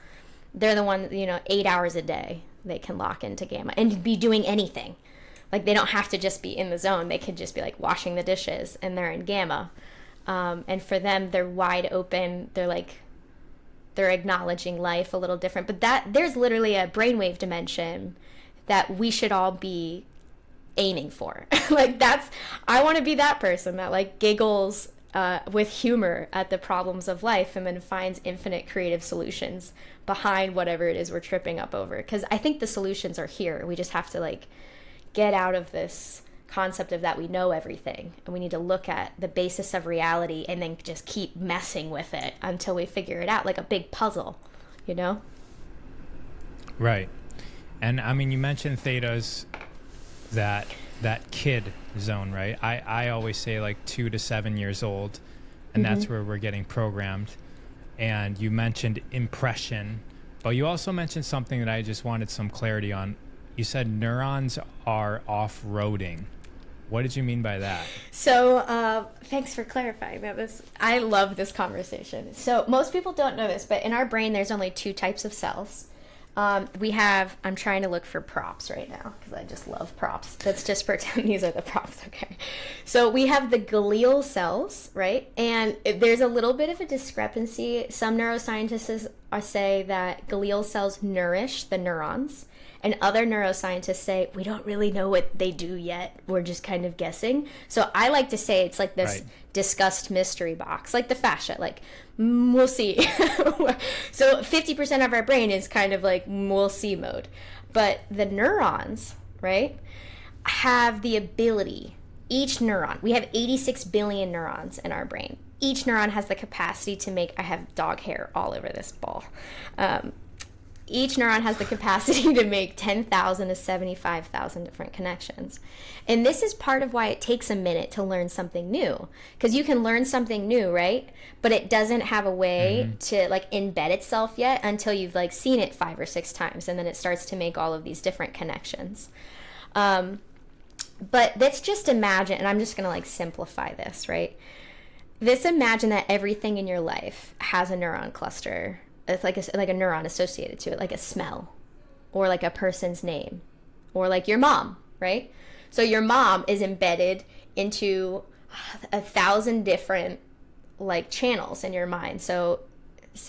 They're the ones, 8 hours a day they can lock into gamma and be doing anything. Like they don't have to just be in the zone. They could just be like washing the dishes and they're in gamma. And for them, they're wide open. They're acknowledging life a little different. But there's literally a brainwave dimension that we should all be aiming for. Like I want to be that person that like giggles with humor at the problems of life and then finds infinite creative solutions behind whatever it is we're tripping up over. Because I think the solutions are here. We just have to like get out of this concept of that we know everything, and we need to look at the basis of reality and then just keep messing with it until we figure it out, like a big puzzle, you know? Right. And I mean, you mentioned theta's that kid zone, right? I always say like 2 to 7 years old, and that's where we're getting programmed. And you mentioned impression, but you also mentioned something that I just wanted some clarity on. You said neurons are off-roading. What did you mean by that? So thanks for clarifying that. I love this conversation. So most people don't know this, but in our brain, there's only 2 types of cells. I'm trying to look for props right now because I just love props. Let's just pretend these are the props, okay? So we have the glial cells, right? And there's a little bit of a discrepancy. Some neuroscientists say that glial cells nourish the neurons, and other neuroscientists say we don't really know what they do yet. We're just kind of guessing. So I like to say it's like this discussed mystery box, like the fascia, like we'll see. So 50% of our brain is kind of like we'll see mode. But the neurons, right, have the ability, each neuron, we have 86 billion neurons in our brain. Each neuron has the capacity to make, I have dog hair all over this ball. Each neuron has the capacity to make 10,000 to 75,000 different connections. And this is part of why it takes a minute to learn something new. Because you can learn something new, right? But it doesn't have a way to like embed itself yet until you've like seen it 5 or 6 times. And then it starts to make all of these different connections. But let's just imagine, and I'm just going to like simplify this, right? Let's imagine that everything in your life has a neuron cluster. It's like a neuron associated to it, like a smell or like a person's name or like your mom, right? So your mom is embedded into 1,000 different like channels in your mind. So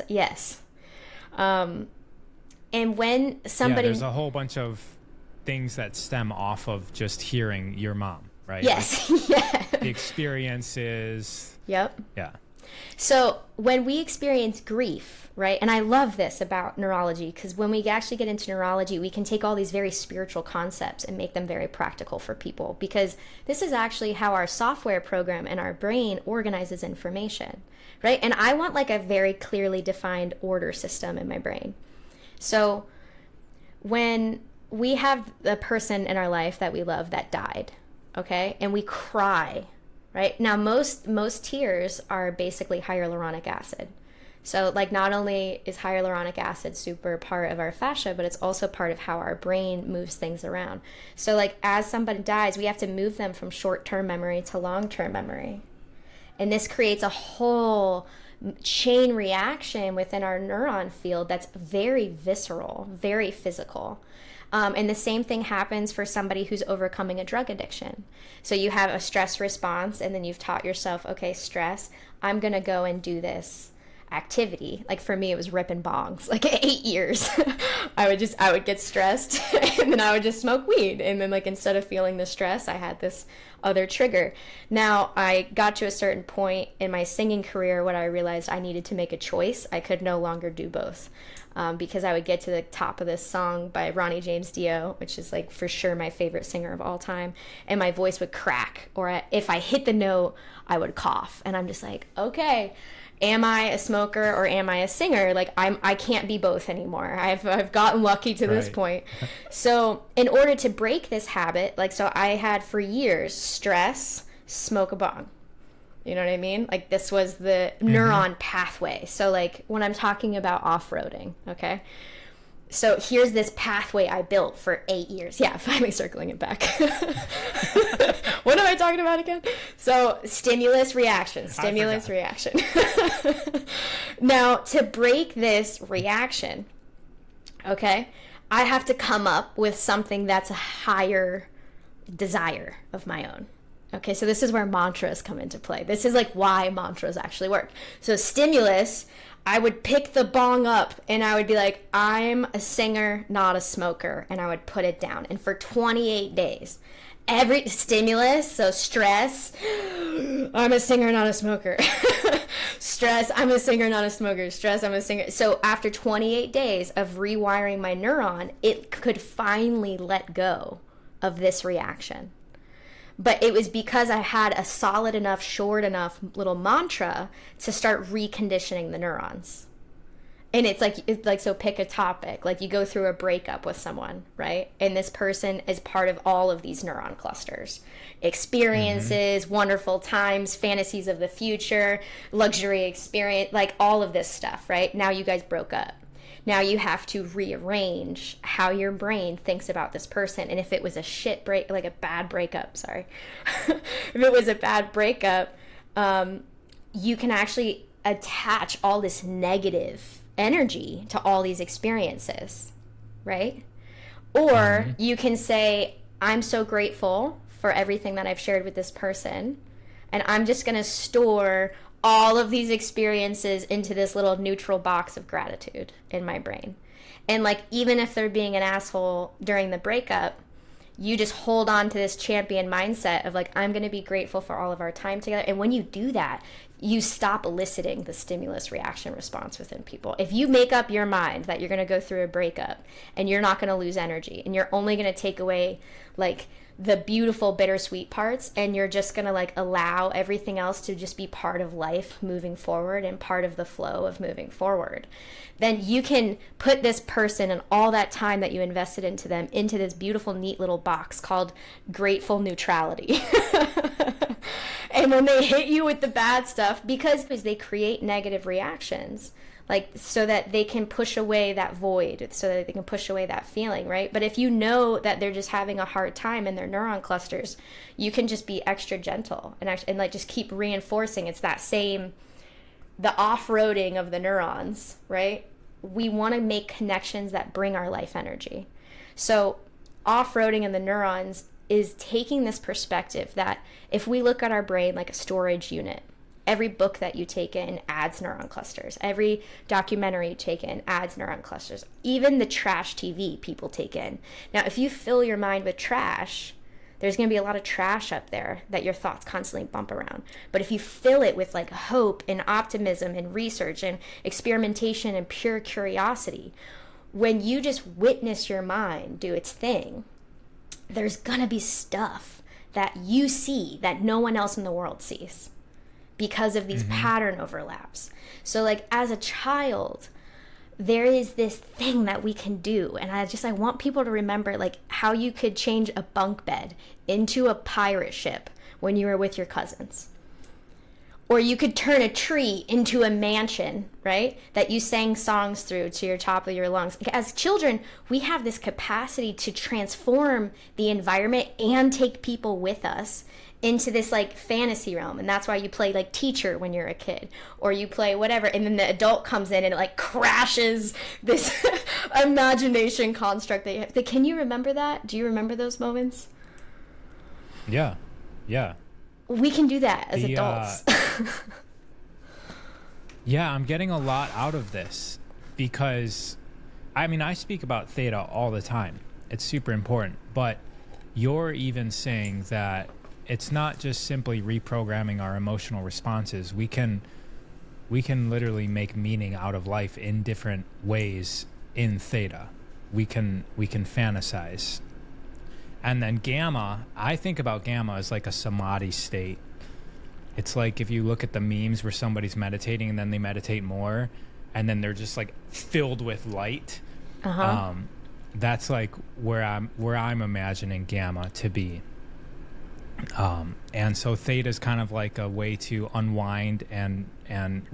yes. And when somebody... Yeah, there's a whole bunch of things that stem off of just hearing your mom, right? Yes. Like, yeah. the experiences. Yep. Yeah. So when we experience grief, right, and I love this about neurology, because when we actually get into neurology, we can take all these very spiritual concepts and make them very practical for people, because this is actually how our software program and our brain organizes information, right? And I want like a very clearly defined order system in my brain. So when we have a person in our life that we love that died, okay, and we cry, right? Now, most tears are basically hyaluronic acid. So, like, not only is hyaluronic acid super part of our fascia, but it's also part of how our brain moves things around. So, like, as somebody dies, we have to move them from short-term memory to long-term memory. And this creates a whole chain reaction within our neuron field that's very visceral, very physical. And the same thing happens for somebody who's overcoming a drug addiction. So you have a stress response, and then you've taught yourself, okay, stress, I'm going to go and do this activity. Like for me, it was ripping bongs. Like 8 years, I would get stressed and then I would just smoke weed. And then like, instead of feeling the stress, I had this other trigger. Now I got to a certain point in my singing career when I realized I needed to make a choice. I could no longer do both. Because I would get to the top of this song by Ronnie James Dio, which is like for sure my favorite singer of all time, and my voice would crack, or if I hit the note, I would cough, and I'm just like, okay, am I a smoker or am I a singer? Like I can't be both anymore. I've gotten lucky to this point. So in order to break this habit, like, so I had for years stress, smoke a bong. You know what I mean? Like this was the neuron pathway. So like when I'm talking about off-roading, okay? So here's this pathway I built for 8 years. Yeah, finally circling it back. What am I talking about again? So stimulus reaction. Now to break this reaction, okay, I have to come up with something that's a higher desire of my own. Okay, so this is where mantras come into play. This is like why mantras actually work. So stimulus, I would pick the bong up and I would be like, I'm a singer, not a smoker. And I would put it down. And for 28 days, every stimulus, so stress, I'm a singer, not a smoker. Stress, I'm a singer, not a smoker. Stress, I'm a singer. So after 28 days of rewiring my neuron, it could finally let go of this reaction. But it was because I had a solid enough, short enough little mantra to start reconditioning the neurons. And it's like, so pick a topic. Like you go through a breakup with someone, right? And this person is part of all of these neuron clusters. Experiences, wonderful times, fantasies of the future, luxury experience, like all of this stuff, right? Now you guys broke up. Now you have to rearrange how your brain thinks about this person. And if it was a bad breakup, sorry. If it was a bad breakup, you can actually attach all this negative energy to all these experiences, right? Or you can say, I'm so grateful for everything that I've shared with this person, and I'm just going to store all of these experiences into this little neutral box of gratitude in my brain. And like, even if they're being an asshole during the breakup, you just hold on to this champion mindset of like, I'm going to be grateful for all of our time together. And when you do that, you stop eliciting the stimulus reaction response within people. If you make up your mind that you're going to go through a breakup and you're not going to lose energy and you're only going to take away like the beautiful bittersweet parts, and you're just going to like allow everything else to just be part of life moving forward and part of the flow of moving forward, then you can put this person and all that time that you invested into them into this beautiful, neat little box called grateful neutrality. And when they hit you with the bad stuff, because they create negative reactions, like so that they can push away that void, so that they can push away that feeling, right? But if you know that they're just having a hard time in their neuron clusters, you can just be extra gentle and like just keep reinforcing. It's that same, the off-roading of the neurons, right? We want to make connections that bring our life energy. So off-roading in the neurons is taking this perspective that if we look at our brain like a storage unit, every book that you take in adds neuron clusters. Every documentary you take in adds neuron clusters. Even the trash TV people take in. Now, if you fill your mind with trash, there's going to be a lot of trash up there that your thoughts constantly bump around. But if you fill it with like hope and optimism and research and experimentation and pure curiosity, when you just witness your mind do its thing, there's going to be stuff that you see that no one else in the world sees, because of these pattern overlaps. So like as a child, there is this thing that we can do. And I want people to remember like how you could change a bunk bed into a pirate ship when you were with your cousins. Or you could turn a tree into a mansion, right? That you sang songs through to your top of your lungs. As children, we have this capacity to transform the environment and take people with us into this like fantasy realm. And that's why you play like teacher when you're a kid, or you play whatever, and then the adult comes in and it like crashes this imagination construct that you have. Can you remember that? Do you remember those moments? Yeah. We can do that as adults. Yeah, I'm getting a lot out of this because, I mean, I speak about theta all the time. It's super important. But you're even saying that it's not just simply reprogramming our emotional responses. We can literally make meaning out of life in different ways in theta. We can fantasize. And then gamma, I think about gamma as like a samadhi state. It's like if you look at the memes where somebody's meditating and then they meditate more and then they're just like filled with light. That's like where I'm imagining gamma to be. And so theta is kind of like a way to unwind and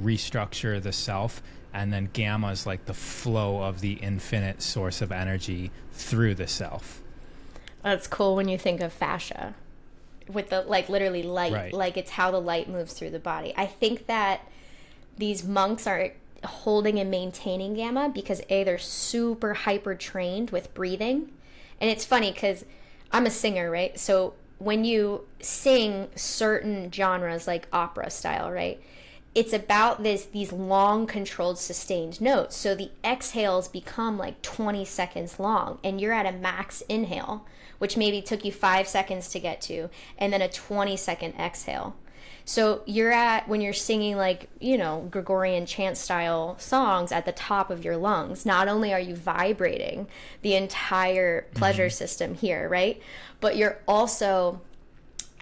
restructure the self. And then gamma is like the flow of the infinite source of energy through the self. That's cool when you think of fascia with the like literally light, right. Like it's how the light moves through the body. I think that these monks are holding and maintaining gamma because they're super hyper trained with breathing. And it's funny because I'm a singer, right? So when you sing certain genres like opera style, right? It's about these long controlled sustained notes. So the exhales become like 20 seconds long, and you're at a max inhale, which maybe took you 5 seconds to get to, and then a 20-second exhale. So you're at, when you're singing like, you know, Gregorian chant style songs at the top of your lungs, not only are you vibrating the entire pleasure system here, right? But you're also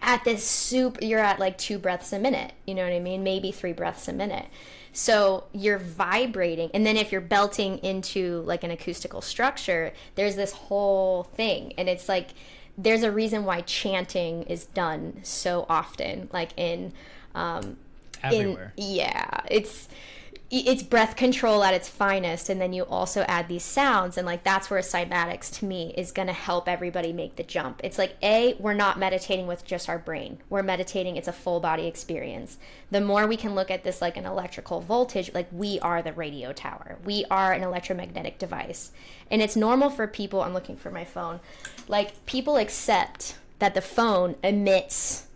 at this you're at like 2 breaths a minute, you know what I mean? Maybe 3 breaths a minute. So you're vibrating. And then if you're belting into like an acoustical structure, there's this whole thing. And it's like, there's a reason why chanting is done so often, like everywhere. It's breath control at its finest, and then you also add these sounds, and like that's where cymatics to me is going to help everybody make the jump. It's like, we're not meditating with just our brain, we're meditating, it's a full body experience. The more we can look at this like an electrical voltage, like we are the radio tower, we are an electromagnetic device. And it's normal for people, I'm looking for my phone, like people accept that the phone emits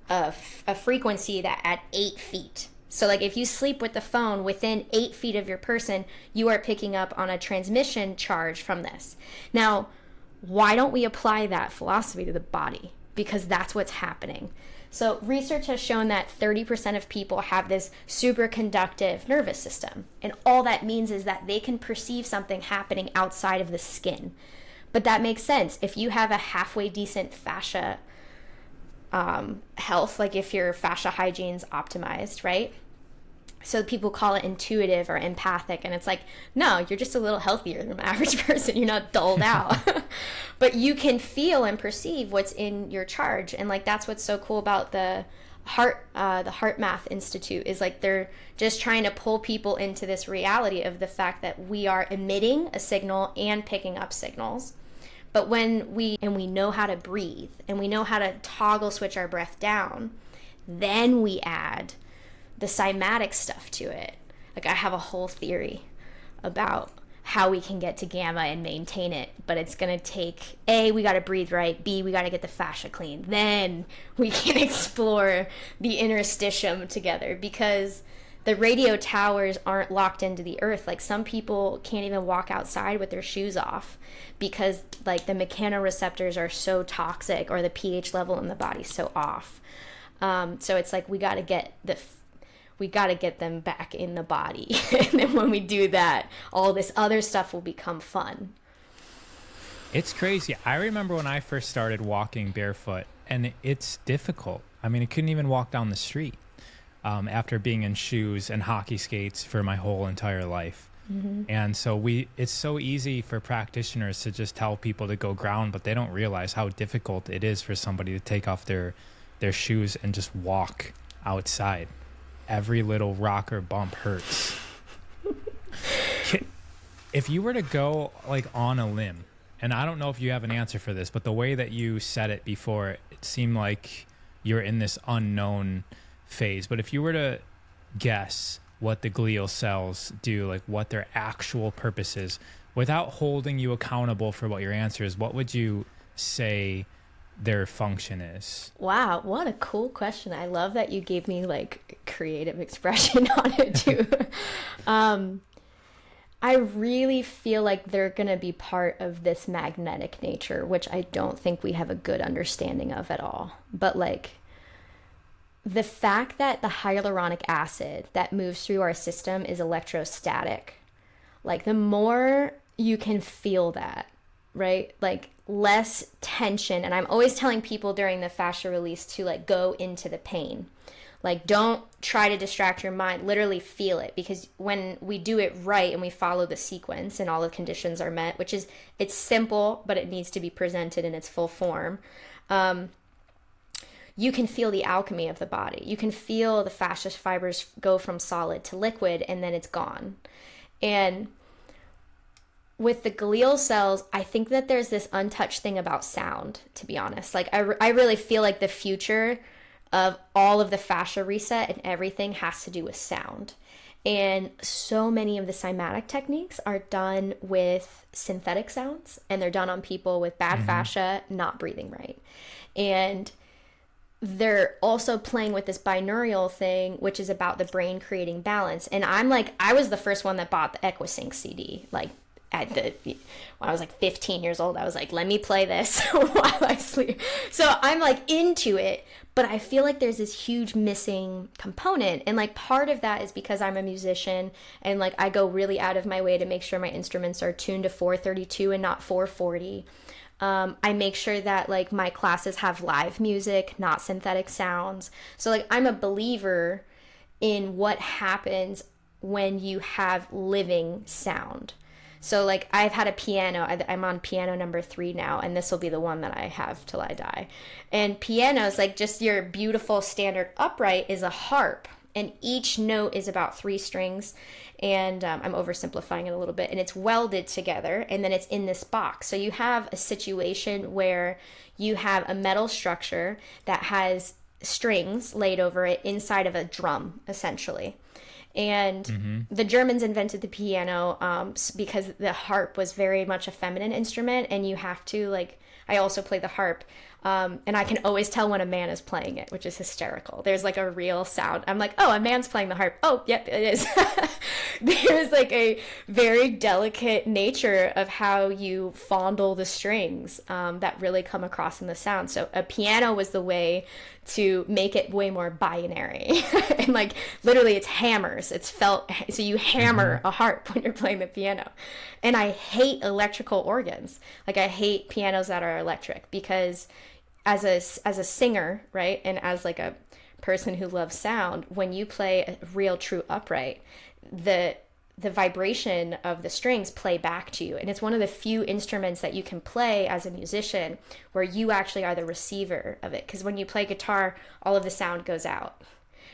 a frequency that at 8 feet. So like if you sleep with the phone within 8 feet of your person, you are picking up on a transmission charge from this. Now, why don't we apply that philosophy to the body? Because that's what's happening. So research has shown that 30% of people have this superconductive nervous system. And all that means is that they can perceive something happening outside of the skin. But that makes sense. If you have a halfway decent fascia health, like if your fascial hygiene's optimized, right? So people call it intuitive or empathic, and it's like, no, you're just a little healthier than the average person. You're not dulled out. But you can feel and perceive what's in your charge. And like that's what's so cool about the Heart Math Institute, is like they're just trying to pull people into this reality of the fact that we are emitting a signal and picking up signals. But when we know how to breathe, and we know how to toggle switch our breath down, then we add the cymatic stuff to it. Like I have a whole theory about how we can get to gamma and maintain it, but it's going to take, A, we got to breathe right, B, we got to get the fascia clean, then we can explore the interstitium together, because the radio towers aren't locked into the earth. Like some people can't even walk outside with their shoes off because like the mechanoreceptors are so toxic, or the pH level in the body so off. So it's like we got to get them back in the body. And then when we do that, all this other stuff will become fun. It's crazy. I remember when I first started walking barefoot, and it's difficult. I mean, I couldn't even walk down the street after being in shoes and hockey skates for my whole entire life. Mm-hmm. And so it's so easy for practitioners to just tell people to go ground, but they don't realize how difficult it is for somebody to take off their shoes and just walk outside. Every little rock or bump hurts. If you were to go like on a limb, and I don't know if you have an answer for this, but the way that you said it before, it seemed like you're in this unknown phase. But if you were to guess what the glial cells do, like what their actual purpose is, without holding you accountable for what your answer is, what would you say their function is? Wow, what a cool question. I love that you gave me like creative expression on it too. I really feel like they're going to be part of this magnetic nature, which I don't think we have a good understanding of at all. But like the fact that the hyaluronic acid that moves through our system is electrostatic, like the more you can feel that, right? Like less tension. And I'm always telling people during the fascia release to like go into the pain. Like don't try to distract your mind, literally feel it, because when we do it right and we follow the sequence and all the conditions are met, which is, it's simple, but it needs to be presented in its full form. You can feel the alchemy of the body. You can feel the fascia fibers go from solid to liquid, and then it's gone. And with the glial cells, I think that there's this untouched thing about sound, to be honest. Like I really feel like the future of all of the fascia reset and everything has to do with sound. And so many of the cymatic techniques are done with synthetic sounds, and they're done on people with bad fascia, not breathing right. And they're also playing with this binaural thing, which is about the brain creating balance. And I'm like, I was the first one that bought the Equisync CD, like when I was like 15 years old. I was like, let me play this while I sleep. So I'm like into it, but I feel like there's this huge missing component. And like part of that is because I'm a musician, and like I go really out of my way to make sure my instruments are tuned to 432 and not 440. I make sure that like my classes have live music, not synthetic sounds. So like I'm a believer in what happens when you have living sound. So like I've had a piano, I'm on piano number 3 now, and this will be the one that I have till I die. And pianos, like just your beautiful standard upright, is a harp, and each note is about 3 strings. And I'm oversimplifying it a little bit, and it's welded together, and then it's in this box. So you have a situation where you have a metal structure that has strings laid over it inside of a drum, essentially. And the Germans invented the piano because the harp was very much a feminine instrument, and you have to like, I also play the harp, and I can always tell when a man is playing it, which is hysterical. There's like a real sound. I'm like, oh, a man's playing the harp. Oh, yep, it is. There's like a very delicate nature of how you fondle the strings that really come across in the sound. So a piano was the way to make it way more binary. And like literally it's hammers, it's felt, so you hammer a harp when you're playing the piano. And I hate electrical organs. Like I hate pianos that are electric, because as a singer, right, and as like a person who loves sound, when you play a real true upright, the vibration of the strings play back to you. And it's one of the few instruments that you can play as a musician where you actually are the receiver of it. Because when you play guitar, all of the sound goes out.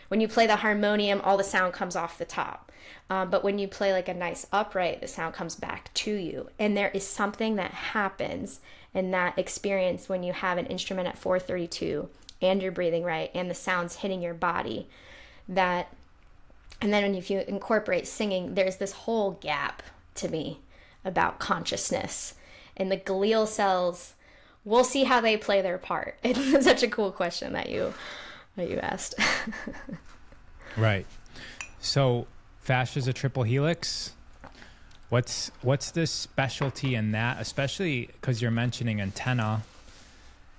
When you play the harmonium, all the sound comes off the top. But when you play like a nice upright, the sound comes back to you. And there is something that happens in that experience when you have an instrument at 432 and you're breathing right and the sound's hitting your body, that, and then if you incorporate singing, there's this whole gap to me about consciousness. And the glial cells, we'll see how they play their part. It's such a cool question that you asked. Right. So fascia is a triple helix. What's the specialty in that, especially because you're mentioning antenna?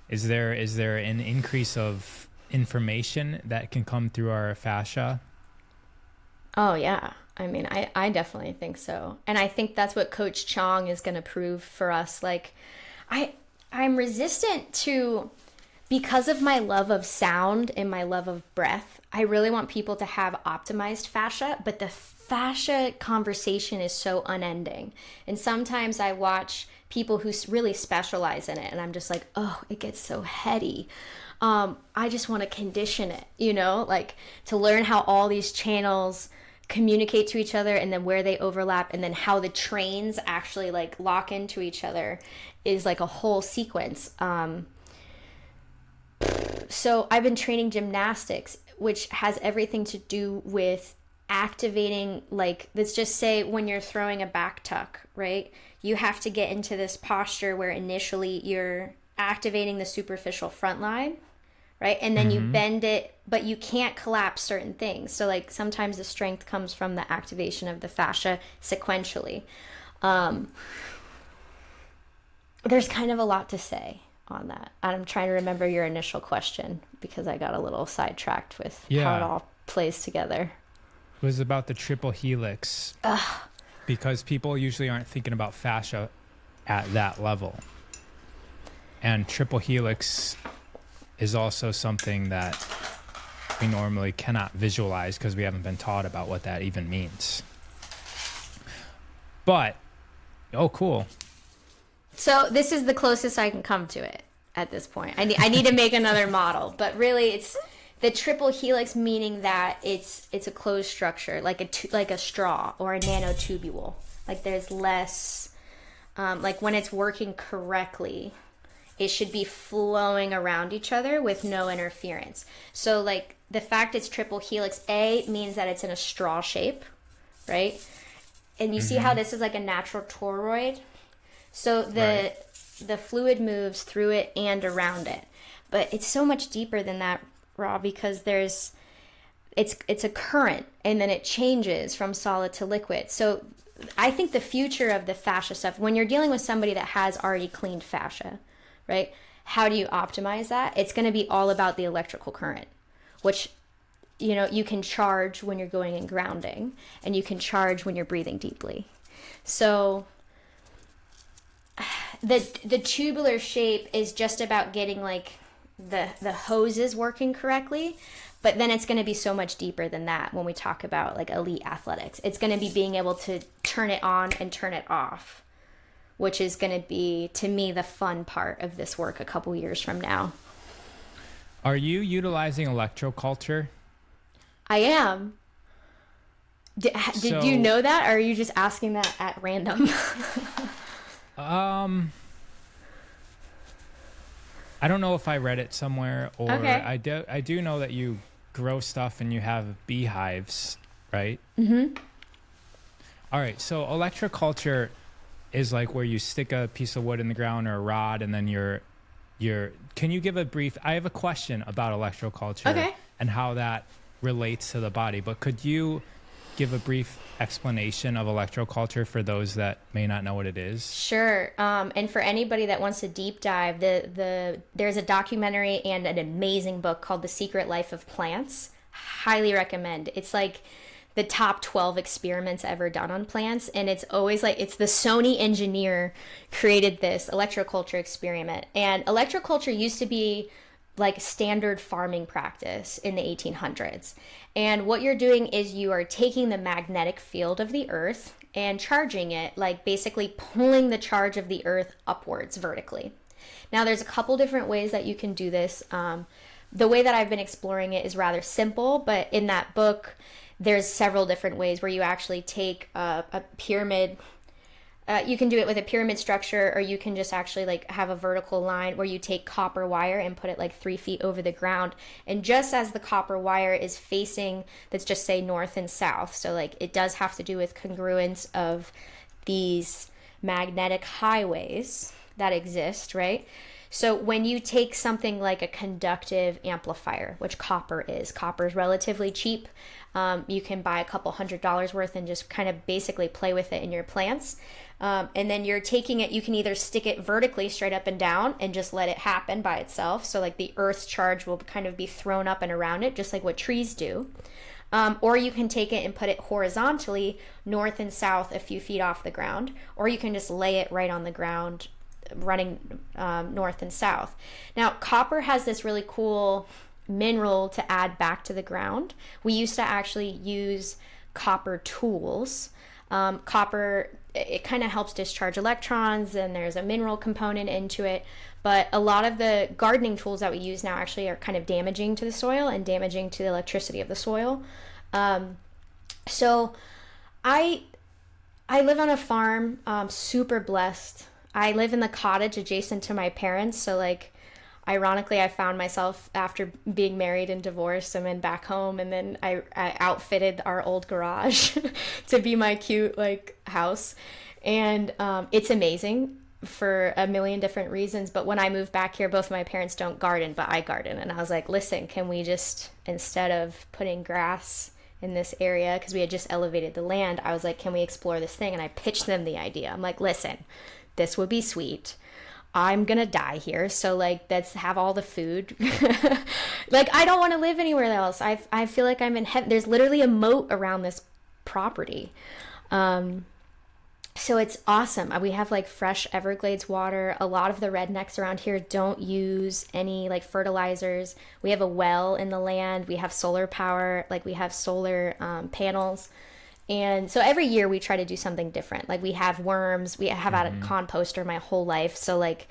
Is there an increase of information that can come through our fascia? Oh yeah. I mean, I definitely think so. And I think that's what Coach Chong is going to prove for us. Like I'm resistant to, because of my love of sound and my love of breath, I really want people to have optimized fascia, but the fascia conversation is so unending. And sometimes I watch people who really specialize in it, and I'm just like, oh, it gets so heady. I just want to condition it, like to learn how all these channels communicate to each other, and then where they overlap, and then how the trains actually like lock into each other is like a whole sequence. So I've been training gymnastics, which has everything to do with activating, like, let's just say when you're throwing a back tuck, right? You have to get into this posture where initially you're activating the superficial front line, right? And then you bend it, but you can't collapse certain things. So like sometimes the strength comes from the activation of the fascia sequentially. There's kind of a lot to say on that. I'm trying to remember your initial question because I got a little sidetracked with how it all plays together. It was about the triple helix. Because people usually aren't thinking about fascia at that level. And triple helix is also something that we normally cannot visualize because we haven't been taught about what that even means. But, oh, cool. So this is the closest I can come to it at this point. I need to make another model, but really it's the triple helix, meaning that it's a closed structure, like a straw or a nanotubule. Like there's less, like when it's working correctly, it should be flowing around each other with no interference. So like the fact it's triple helix, A, means that it's in a straw shape, right? And you see how this is like a natural toroid? So the fluid moves through it and around it. But it's so much deeper than that, Rob, because it's a current, and then it changes from solid to liquid. So I think the future of the fascia stuff, when you're dealing with somebody that has already cleaned fascia, right? How do you optimize that? It's going to be all about the electrical current, which, you know, you can charge when you're going and grounding, and you can charge when you're breathing deeply. So the tubular shape is just about getting like the hoses working correctly, but then it's going to be so much deeper than that when we talk about like elite athletics. It's going to be being able to turn it on and turn it off, which is going to be, to me, the fun part of this work a couple years from now. Are you utilizing electroculture? I am. Did you know that, or are you just asking that at random? I don't know if I read it somewhere, or okay. I do know that you grow stuff and you have beehives, right? Mm-hmm. All right, so electroculture is like where you stick a piece of wood in the ground or a rod, and then you're can you give a brief, I have a question about electroculture and how that relates to the body, but could you give a brief explanation of electroculture for those that may not know what it is? Sure. And for anybody that wants to deep dive, there's a documentary and an amazing book called The Secret Life of Plants. Highly recommend. It's like the top 12 experiments ever done on plants, and it's always like, it's the Sony engineer created this electroculture experiment. And electroculture used to be like standard farming practice in the 1800s. And what you're doing is you are taking the magnetic field of the earth and charging it, like basically pulling the charge of the earth upwards vertically. Now there's a couple different ways that you can do this. The way that I've been exploring it is rather simple, but in that book there's several different ways where you actually take a pyramid. You can do it with a pyramid structure, or you can just actually like have a vertical line where you take copper wire and put it like 3 feet over the ground. And just as the copper wire is facing, let's just say north and south. So like it does have to do with congruence of these magnetic highways that exist, right? So when you take something like a conductive amplifier, which copper is relatively cheap. You can buy a couple $100 worth and just kind of basically play with it in your plants. And then you're taking it, you can either stick it vertically straight up and down and just let it happen by itself. So like the earth's charge will kind of be thrown up and around it, just like what trees do. Or you can take it and put it horizontally north and south a few feet off the ground, or you can just lay it right on the ground running north and south. Now, copper has this really cool mineral to add back to the ground. We used to actually use copper tools. Copper, it kind of helps discharge electrons, and there's a mineral component into it. But a lot of the gardening tools that we use now actually are kind of damaging to the soil and damaging to the electricity of the soil. So I live on a farm, super blessed. I live in the cottage adjacent to my parents. So like, ironically, I found myself after being married and divorced and then back home, and then I outfitted our old garage to be my cute like house. And it's amazing for a million different reasons. But when I moved back here, both my parents don't garden, but I garden. And I was like, listen, can we just, instead of putting grass in this area, because we had just elevated the land, I was like, can we explore this thing? And I pitched them the idea. I'm like, listen, this would be sweet. I'm gonna die here, so like let's have all the food. Like I don't want to live anywhere else. I feel like I'm in heaven. There's literally a moat around this property. So it's awesome. We have like fresh Everglades water. A lot of the rednecks around here don't use any like fertilizers. We have a well in the land. We have solar power. Like we have solar panels. And so every year we try to do something different. Like we have worms. We have had a composter my whole life. So like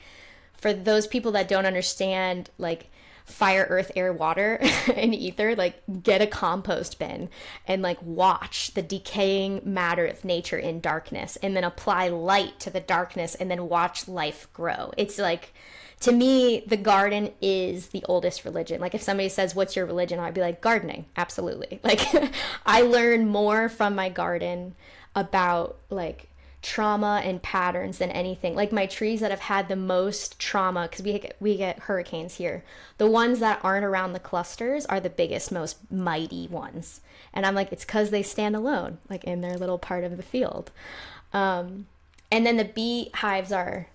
for those people that don't understand, like fire, earth, air, water, and ether, like get a compost bin and like watch the decaying matter of nature in darkness, and then apply light to the darkness and then watch life grow. It's like, to me, the garden is the oldest religion. Like if somebody says, what's your religion? I'd be like, gardening. Absolutely. Like I learn more from my garden about like trauma and patterns than anything. Like my trees that have had the most trauma, because we get hurricanes here, the ones that aren't around the clusters are the biggest, most mighty ones. And I'm like, it's because they stand alone, like in their little part of the field. And then the beehives are,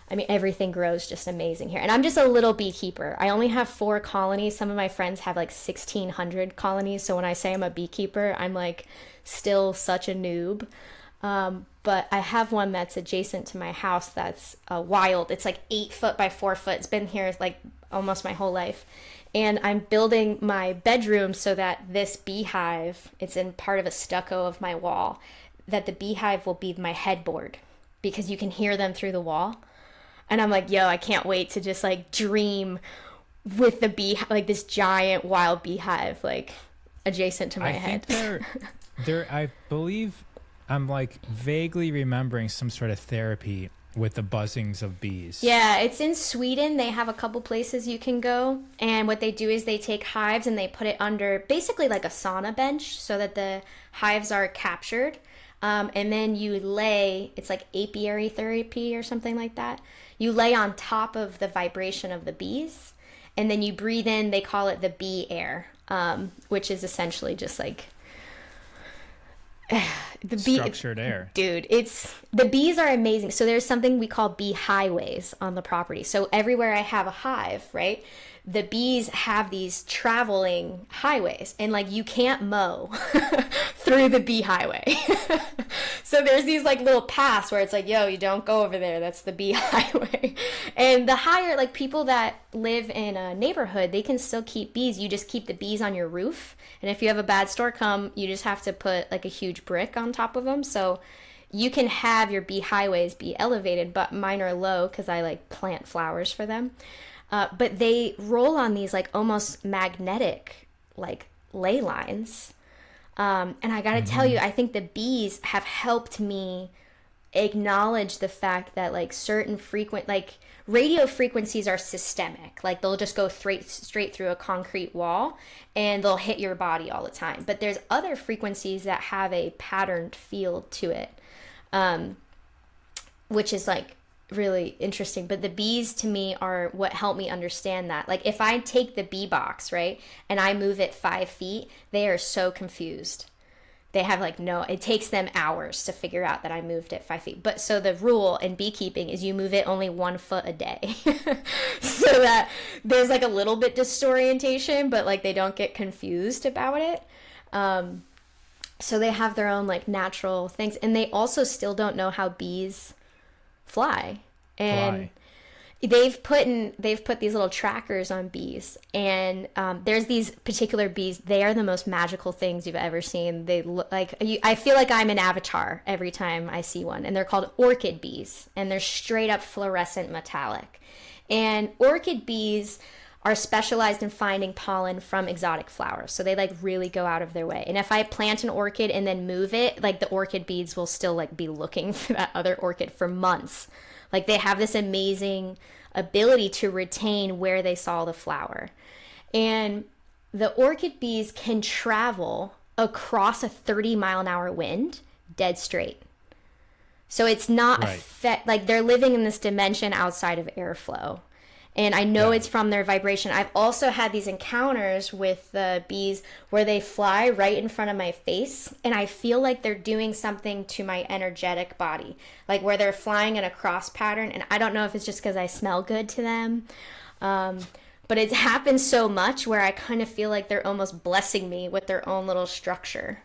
I mean, everything grows just amazing here. And I'm just a little beekeeper. I only have 4 colonies. Some of my friends have like 1,600 colonies. So when I say I'm a beekeeper, I'm like still such a noob. But I have one that's adjacent to my house that's wild. It's like 8 foot by 4 foot. It's been here like almost my whole life. And I'm building my bedroom so that this beehive, it's in part of a stucco of my wall, that the beehive will be my headboard because you can hear them through the wall. And I'm like, yo, I can't wait to just like dream with the bee, like this giant wild beehive, like adjacent to my head. I believe I'm like vaguely remembering some sort of therapy with the buzzings of bees. Yeah, it's in Sweden. They have a couple places you can go. And what they do is they take hives and they put it under basically like a sauna bench so that the hives are captured. And then you lay, it's like apiary therapy or something like that. You lay on top of the vibration of the bees, and then you breathe in, they call it the bee air, which is essentially just like the bee structured air. Dude, the bees are amazing. So there's something we call bee highways on the property. So everywhere I have a hive, right, the bees have these traveling highways, and like you can't mow through the bee highway. So there's these like little paths where it's like, yo, you don't go over there, that's the bee highway. And the higher, like people that live in a neighborhood, they can still keep bees. You just keep the bees on your roof, and if you have a bad storm come, you just have to put like a huge brick on top of them. So you can have your bee highways be elevated, but mine are low because I like plant flowers for them. But they roll on these like almost magnetic like ley lines. And I gotta tell you, I think the bees have helped me acknowledge the fact that like certain like radio frequencies are systemic. Like they'll just go straight through a concrete wall and they'll hit your body all the time. But there's other frequencies that have a patterned field to it, which is like really interesting. But the bees to me are what help me understand that. Like if I take the bee box, right, and I move it 5 feet, they are so confused. They have like it takes them hours to figure out that I moved it 5 feet. But so the rule in beekeeping is you move it only 1 foot a day. So that there's like a little bit disorientation, but like they don't get confused about it. So they have their own like natural things. And they also still don't know how bees fly. And they've put these little trackers on bees, and there's these particular bees. They are the most magical things you've ever seen. They look like I feel like I'm an avatar every time I see one. And they're called orchid bees, and they're straight up fluorescent metallic. And orchid bees are specialized in finding pollen from exotic flowers. So they like really go out of their way. And if I plant an orchid and then move it, like the orchid bees will still like be looking for that other orchid for months. Like they have this amazing ability to retain where they saw the flower. And the orchid bees can travel across a 30-mile-an-hour wind dead straight. So it's not like they're living in this dimension outside of airflow. And I know it's from their vibration. I've also had these encounters with the bees where they fly right in front of my face, and I feel like they're doing something to my energetic body, like where they're flying in a cross pattern. And I don't know if it's just because I smell good to them, but it's happened so much where I kind of feel like they're almost blessing me with their own little structure.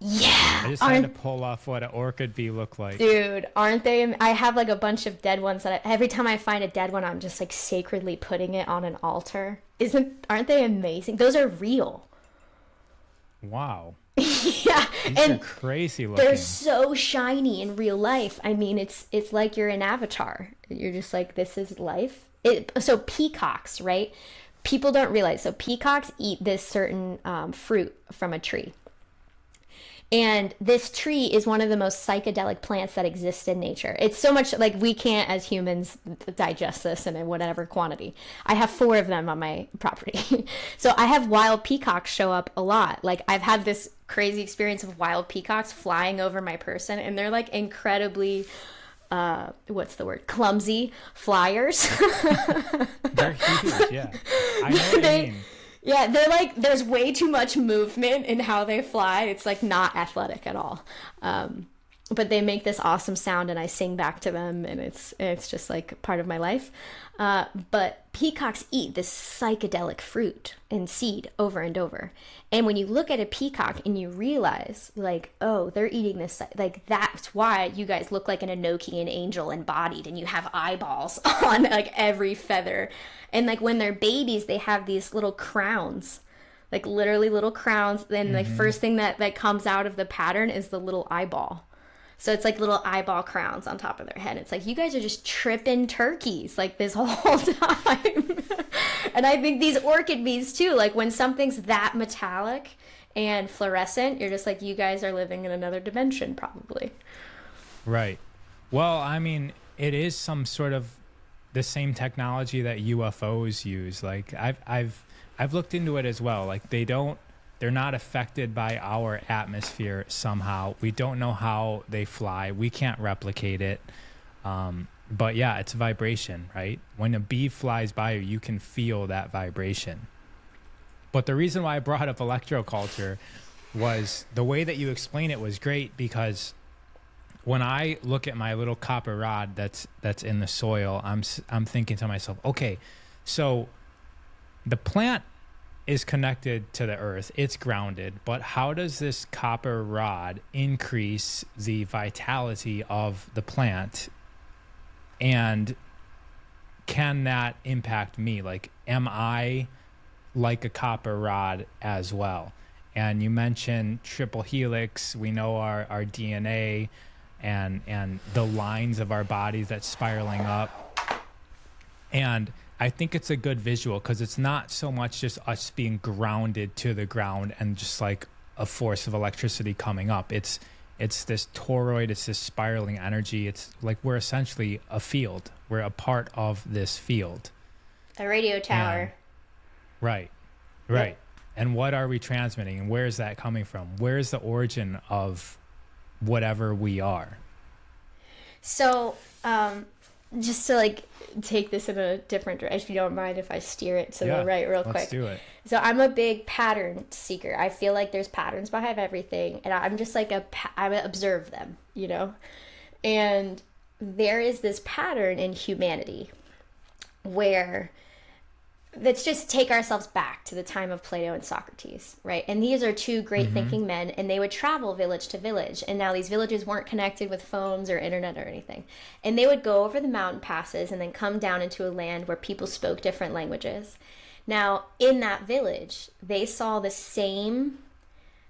Yeah. I just had to pull off what an orchid bee looked like. Dude, aren't they? I have like a bunch of dead ones that every time I find a dead one, I'm just like sacredly putting it on an altar. Aren't they amazing? Those are real. Wow. Yeah. These are crazy looking. They're so shiny in real life. I mean, it's like you're an avatar. You're just like, this is life. So peacocks, right? People don't realize. So peacocks eat this certain fruit from a tree. And this tree is one of the most psychedelic plants that exist in nature. It's so much like we can't, as humans, digest this in whatever quantity. I have 4 of them on my property. So I have wild peacocks show up a lot. Like I've had this crazy experience of wild peacocks flying over my person, and they're like incredibly, what's the word? Clumsy flyers. They're huge, yeah. I know what you mean. Yeah, they're like, there's way too much movement in how they fly. It's like not athletic at all. But they make this awesome sound, and I sing back to them, and it's just like part of my life. But peacocks eat this psychedelic fruit and seed over and over. And when you look at a peacock and you realize, like, oh, they're eating this, like, that's why you guys look like an Enochian angel embodied, and you have eyeballs on like every feather. And like when they're babies, they have these little crowns, like literally little crowns. Then the first thing that comes out of the pattern is the little eyeball. So it's like little eyeball crowns on top of their head. It's like, you guys are just tripping turkeys like this whole time. And I think these orchid bees too, like when something's that metallic and fluorescent, you're just like, you guys are living in another dimension probably. Right. Well, I mean, it is some sort of the same technology that UFOs use. Like I've looked into it as well. Like they're not affected by our atmosphere somehow. We don't know how they fly. We can't replicate it. But yeah, it's vibration, right? When a bee flies by you, you can feel that vibration. But the reason why I brought up electroculture was the way that you explain it was great, because when I look at my little copper rod that's in the soil, I'm thinking to myself, okay, so the plant is connected to the earth, it's grounded, but how does this copper rod increase the vitality of the plant? And can that impact me? Like, am I like a copper rod as well? And you mentioned triple helix. We know our DNA and the lines of our bodies that's spiraling up. And I think it's a good visual, because it's not so much just us being grounded to the ground and just like a force of electricity coming up. It's this toroid, it's this spiraling energy. It's like we're essentially a field. We're a part of this field. A radio tower. Right. Yep. And what are we transmitting, and where is that coming from? Where's the origin of whatever we are? So, just to like take this in a different direction, if you don't mind if I steer it to the right real quick. Let's do it. So I'm a big pattern seeker. I feel like there's patterns behind everything, and I'm just like I observe them, you know? And there is this pattern in humanity where, let's just take ourselves back to the time of Plato and Socrates, right? And these are 2 great thinking men, and they would travel village to village. And now these villages weren't connected with phones or internet or anything. And they would go over the mountain passes and then come down into a land where people spoke different languages. Now, in that village, they saw the same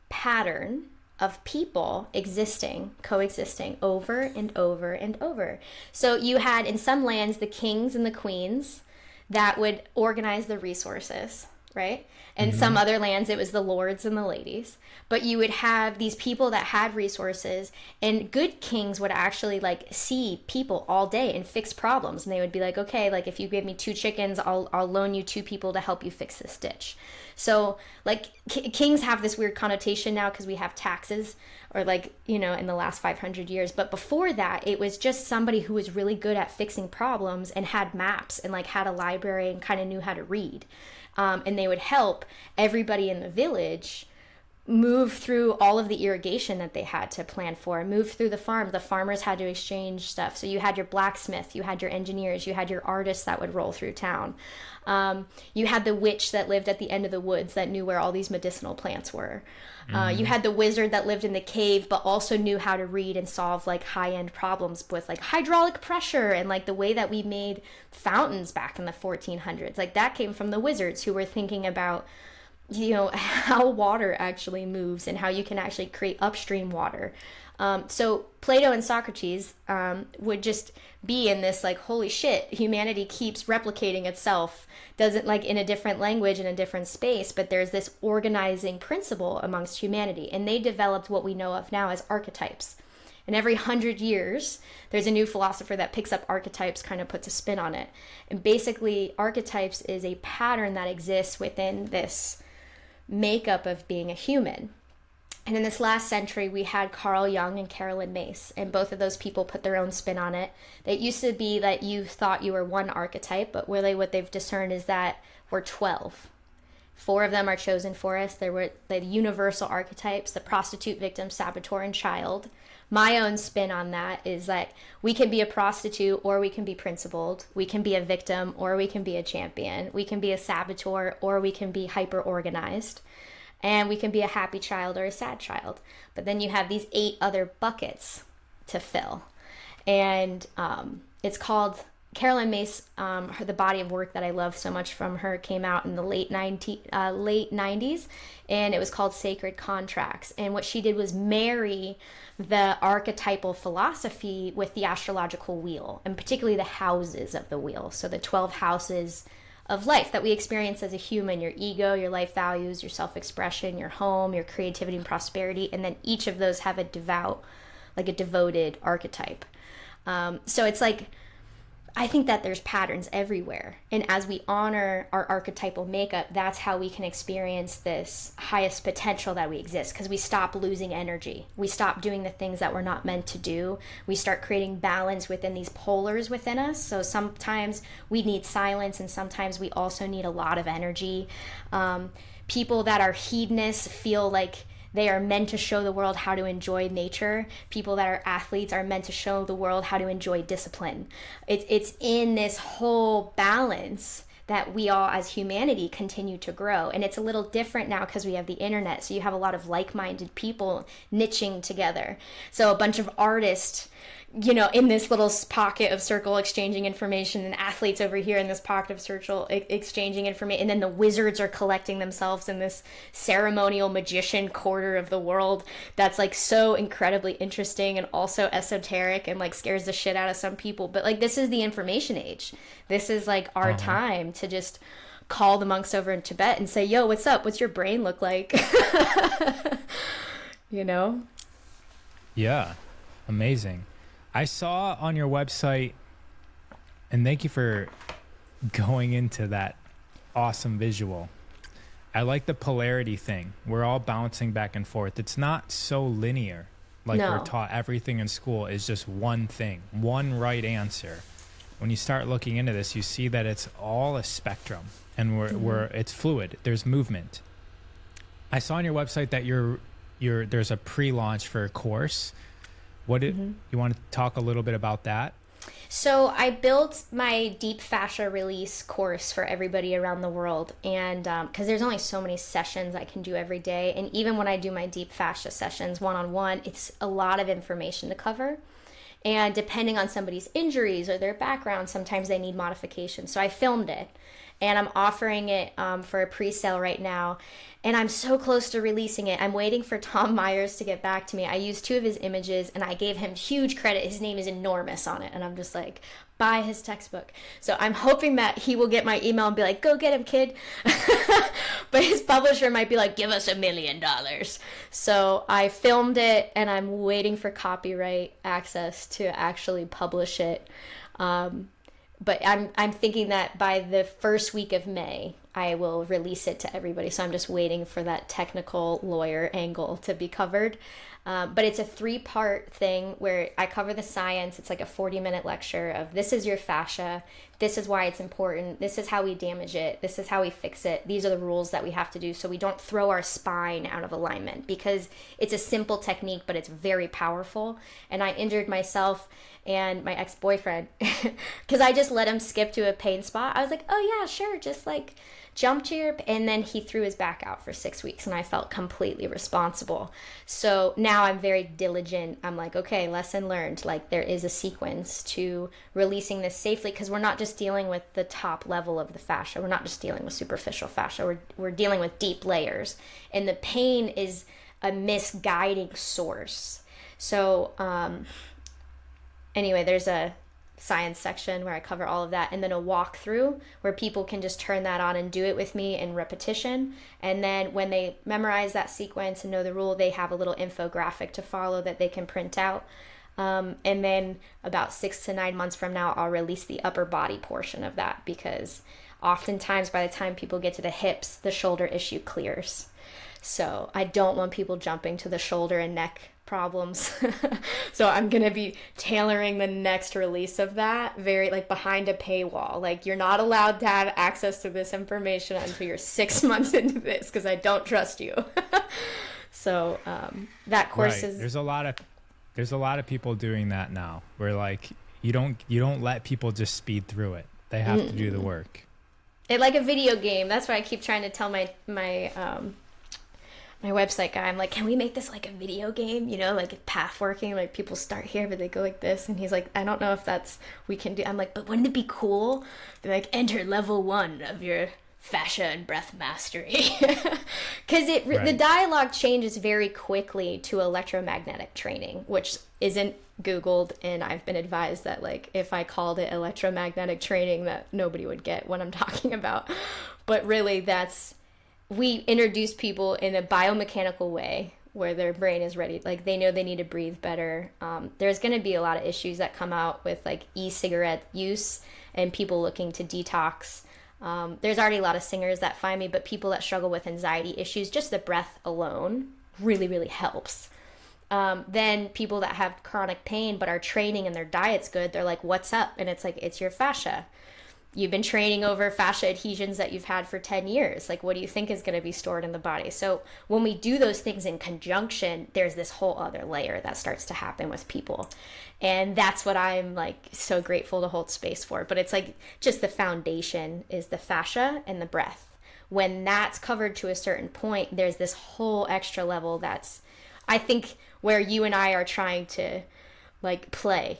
pattern of people coexisting over and over and over. So you had, in some lands, the kings and the queens that would organize the resources, right? And some other lands, it was the lords and the ladies. But you would have these people that had resources, and good kings would actually like see people all day and fix problems. And they would be like, okay, like if you give me 2 chickens, I'll loan you 2 people to help you fix this ditch. So like kings have this weird connotation now because we have taxes, or like, you know, in the last 500 years. But before that, it was just somebody who was really good at fixing problems and had maps and like had a library and kind of knew how to read. And they would help everybody in the village move through all of the irrigation that they had to plan for, move through the farm. The farmers had to exchange stuff. So you had your blacksmith, you had your engineers, you had your artists that would roll through town. You had the witch that lived at the end of the woods that knew where all these medicinal plants were. You had the wizard that lived in the cave but also knew how to read and solve like high-end problems with like hydraulic pressure, and like the way that we made fountains back in the 1400s. Like that came from the wizards who were thinking about how water actually moves and how you can actually create upstream water. So Plato and Socrates would just be in this like, holy shit, humanity keeps replicating itself, doesn't like in a different language, in a different space, but there's this organizing principle amongst humanity. And they developed what we know of now as archetypes. And every 100 years, there's a new philosopher that picks up archetypes, kind of puts a spin on it. And basically, archetypes is a pattern that exists within this makeup of being a human. And in this last century, we had Carl Jung and Carolyn Myss, and both of those people put their own spin on it. It used to be that you thought you were one archetype, but really what they've discerned is that we're 12. 4 of them are chosen for us. There were the universal archetypes, the prostitute, victim, saboteur, and child. My own spin on that is that we can be a prostitute or we can be principled. We can be a victim or we can be a champion. We can be a saboteur or we can be hyper organized. And we can be a happy child or a sad child. But then you have these 8 other buckets to fill. And it's called Carolyn Myss, the body of work that I love so much from her came out in the late 90s, and it was called Sacred Contracts. And what she did was marry the archetypal philosophy with the astrological wheel, and particularly the houses of the wheel. So the 12 houses of life that we experience as a human: your ego, your life values, your self-expression, your home, your creativity and prosperity, and then each of those have a devoted archetype. So it's like, I think that there's patterns everywhere. And as we honor our archetypal makeup, that's how we can experience this highest potential that we exist, because we stop losing energy. We stop doing the things that we're not meant to do. We start creating balance within these polars within us. So sometimes we need silence, and sometimes we also need a lot of energy. People that are hedonists feel like they are meant to show the world how to enjoy nature. People that are athletes are meant to show the world how to enjoy discipline. It's in this whole balance that we all as humanity continue to grow. And it's a little different now because we have the internet. So you have a lot of like-minded people niching together. So a bunch of artists, in this little pocket of circle exchanging information, and athletes over here in this pocket of circle exchanging information, and then the wizards are collecting themselves in this ceremonial magician quarter of the world that's like so incredibly interesting and also esoteric and like scares the shit out of some people. But like, this is the information age. This is like our time to just call the monks over in Tibet and say, yo, what's up? What's your brain look like? Yeah, amazing. I saw on your website, and thank you for going into that awesome visual. I like the polarity thing. We're all bouncing back and forth. It's not so linear like we're taught. Everything in school is just one thing, one right answer. When you start looking into this, you see that it's all a spectrum, and it's fluid. There's movement. I saw on your website that there's a pre-launch for a course. You want to talk a little bit about that? So I built my deep fascia release course for everybody around the world. And because there's only so many sessions I can do every day. And even when I do my deep fascia sessions one-on-one, it's a lot of information to cover. And depending on somebody's injuries or their background, sometimes they need modification. So I filmed it, and I'm offering it for a pre-sale right now. And I'm so close to releasing it. I'm waiting for Tom Myers to get back to me. I used 2 of his images, and I gave him huge credit. His name is enormous on it. And I'm just like, buy his textbook. So I'm hoping that he will get my email and be like, go get him, kid. But his publisher might be like, give us $1 million. So I filmed it, and I'm waiting for copyright access to actually publish it. But I'm thinking that by the first week of May, I will release it to everybody. So I'm just waiting for that technical lawyer angle to be covered. But it's a 3-part thing where I cover the science. It's like a 40-minute lecture of, this is your fascia. This is why it's important. This is how we damage it. This is how we fix it. These are the rules that we have to do so we don't throw our spine out of alignment, because it's a simple technique, but it's very powerful. And I injured myself and my ex-boyfriend because I just let him skip to a pain spot. I was like, oh yeah, sure. Just jump to your, and then he threw his back out for 6 weeks, and I felt completely responsible. So now I'm very diligent. I'm like, okay, lesson learned. Like, there is a sequence to releasing this safely, because we're not just dealing with the top level of the fascia. We're not just dealing with superficial fascia. We're dealing with deep layers, and the pain is a misguiding source. So anyway, there's a science section where I cover all of that, and then a walkthrough where people can just turn that on and do it with me in repetition. And then when they memorize that sequence and know the rule, they have a little infographic to follow that they can print out. And then about 6 to 9 months from now, I'll release the upper body portion of that, because oftentimes by the time people get to the hips, the shoulder issue clears. So I don't want people jumping to the shoulder and neck problems. So I'm going to be tailoring the next release of that very like behind a paywall. Like, you're not allowed to have access to this information until you're 6 months into this, because I don't trust you. So that course is, there's a lot of people doing that now, where like you don't let people just speed through it. They have to do the work. It like a video game. That's why I keep trying to tell my website guy, I'm like, can we make this like a video game? You know, like path working, like people start here, but they go like this. And he's like, I don't know if that's, we can do. I'm like, but wouldn't it be cool? They're like, enter level 1 of your fascia and breath mastery. Because the dialogue changes very quickly to electromagnetic training, which isn't Googled. And I've been advised that like, if I called it electromagnetic training, that nobody would get what I'm talking about. But really we introduce people in a biomechanical way where their brain is ready. Like, they know they need to breathe better. There's going to be a lot of issues that come out with like e-cigarette use and people looking to detox. There's already a lot of singers that find me, but people that struggle with anxiety issues, just the breath alone really, really helps. Then people that have chronic pain but are training and their diet's good, they're like, what's up? And it's like, it's your fascia. You've been training over fascia adhesions that you've had for 10 years. Like, what do you think is going to be stored in the body? So when we do those things in conjunction, there's this whole other layer that starts to happen with people. And that's what I'm like so grateful to hold space for. But it's like just the foundation is the fascia and the breath. When that's covered to a certain point, there's this whole extra level that's, I think, where you and I are trying to like play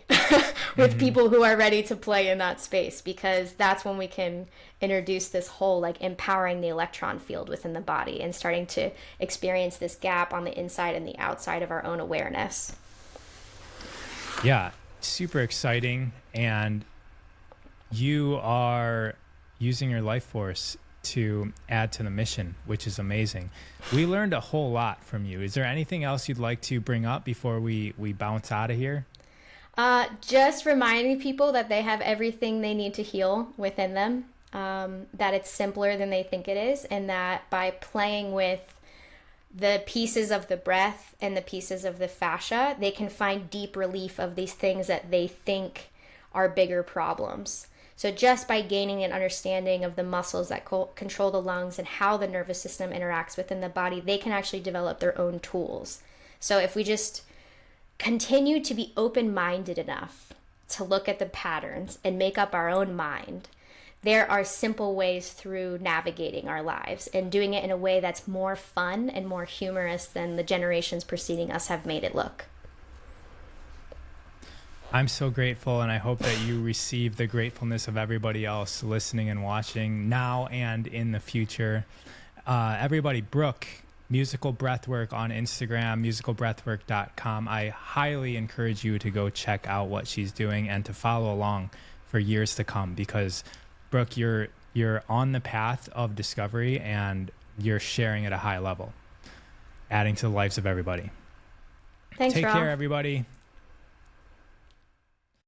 with people who are ready to play in that space, because that's when we can introduce this whole like empowering the electron field within the body and starting to experience this gap on the inside and the outside of our own awareness. Yeah, super exciting. And you are using your life force to add to the mission, which is amazing. We learned a whole lot from you. Is there anything else you'd like to bring up before we bounce out of here? Just reminding people that they have everything they need to heal within them, that it's simpler than they think it is, and that by playing with the pieces of the breath and the pieces of the fascia, they can find deep relief of these things that they think are bigger problems. So just by gaining an understanding of the muscles that control the lungs and how the nervous system interacts within the body, they can actually develop their own tools. So if we just continue to be open-minded enough to look at the patterns and make up our own mind, there are simple ways through navigating our lives and doing it in a way that's more fun and more humorous than the generations preceding us have made it look. I'm so grateful, and I hope that you receive the gratefulness of everybody else listening and watching now and in the future. Everybody, Brooke, Musical Breathwork on Instagram, musicalbreathwork.com. I highly encourage you to go check out what she's doing and to follow along for years to come, because Brooke, you're on the path of discovery and you're sharing at a high level, adding to the lives of everybody. Thanks, Take Rob. care, everybody.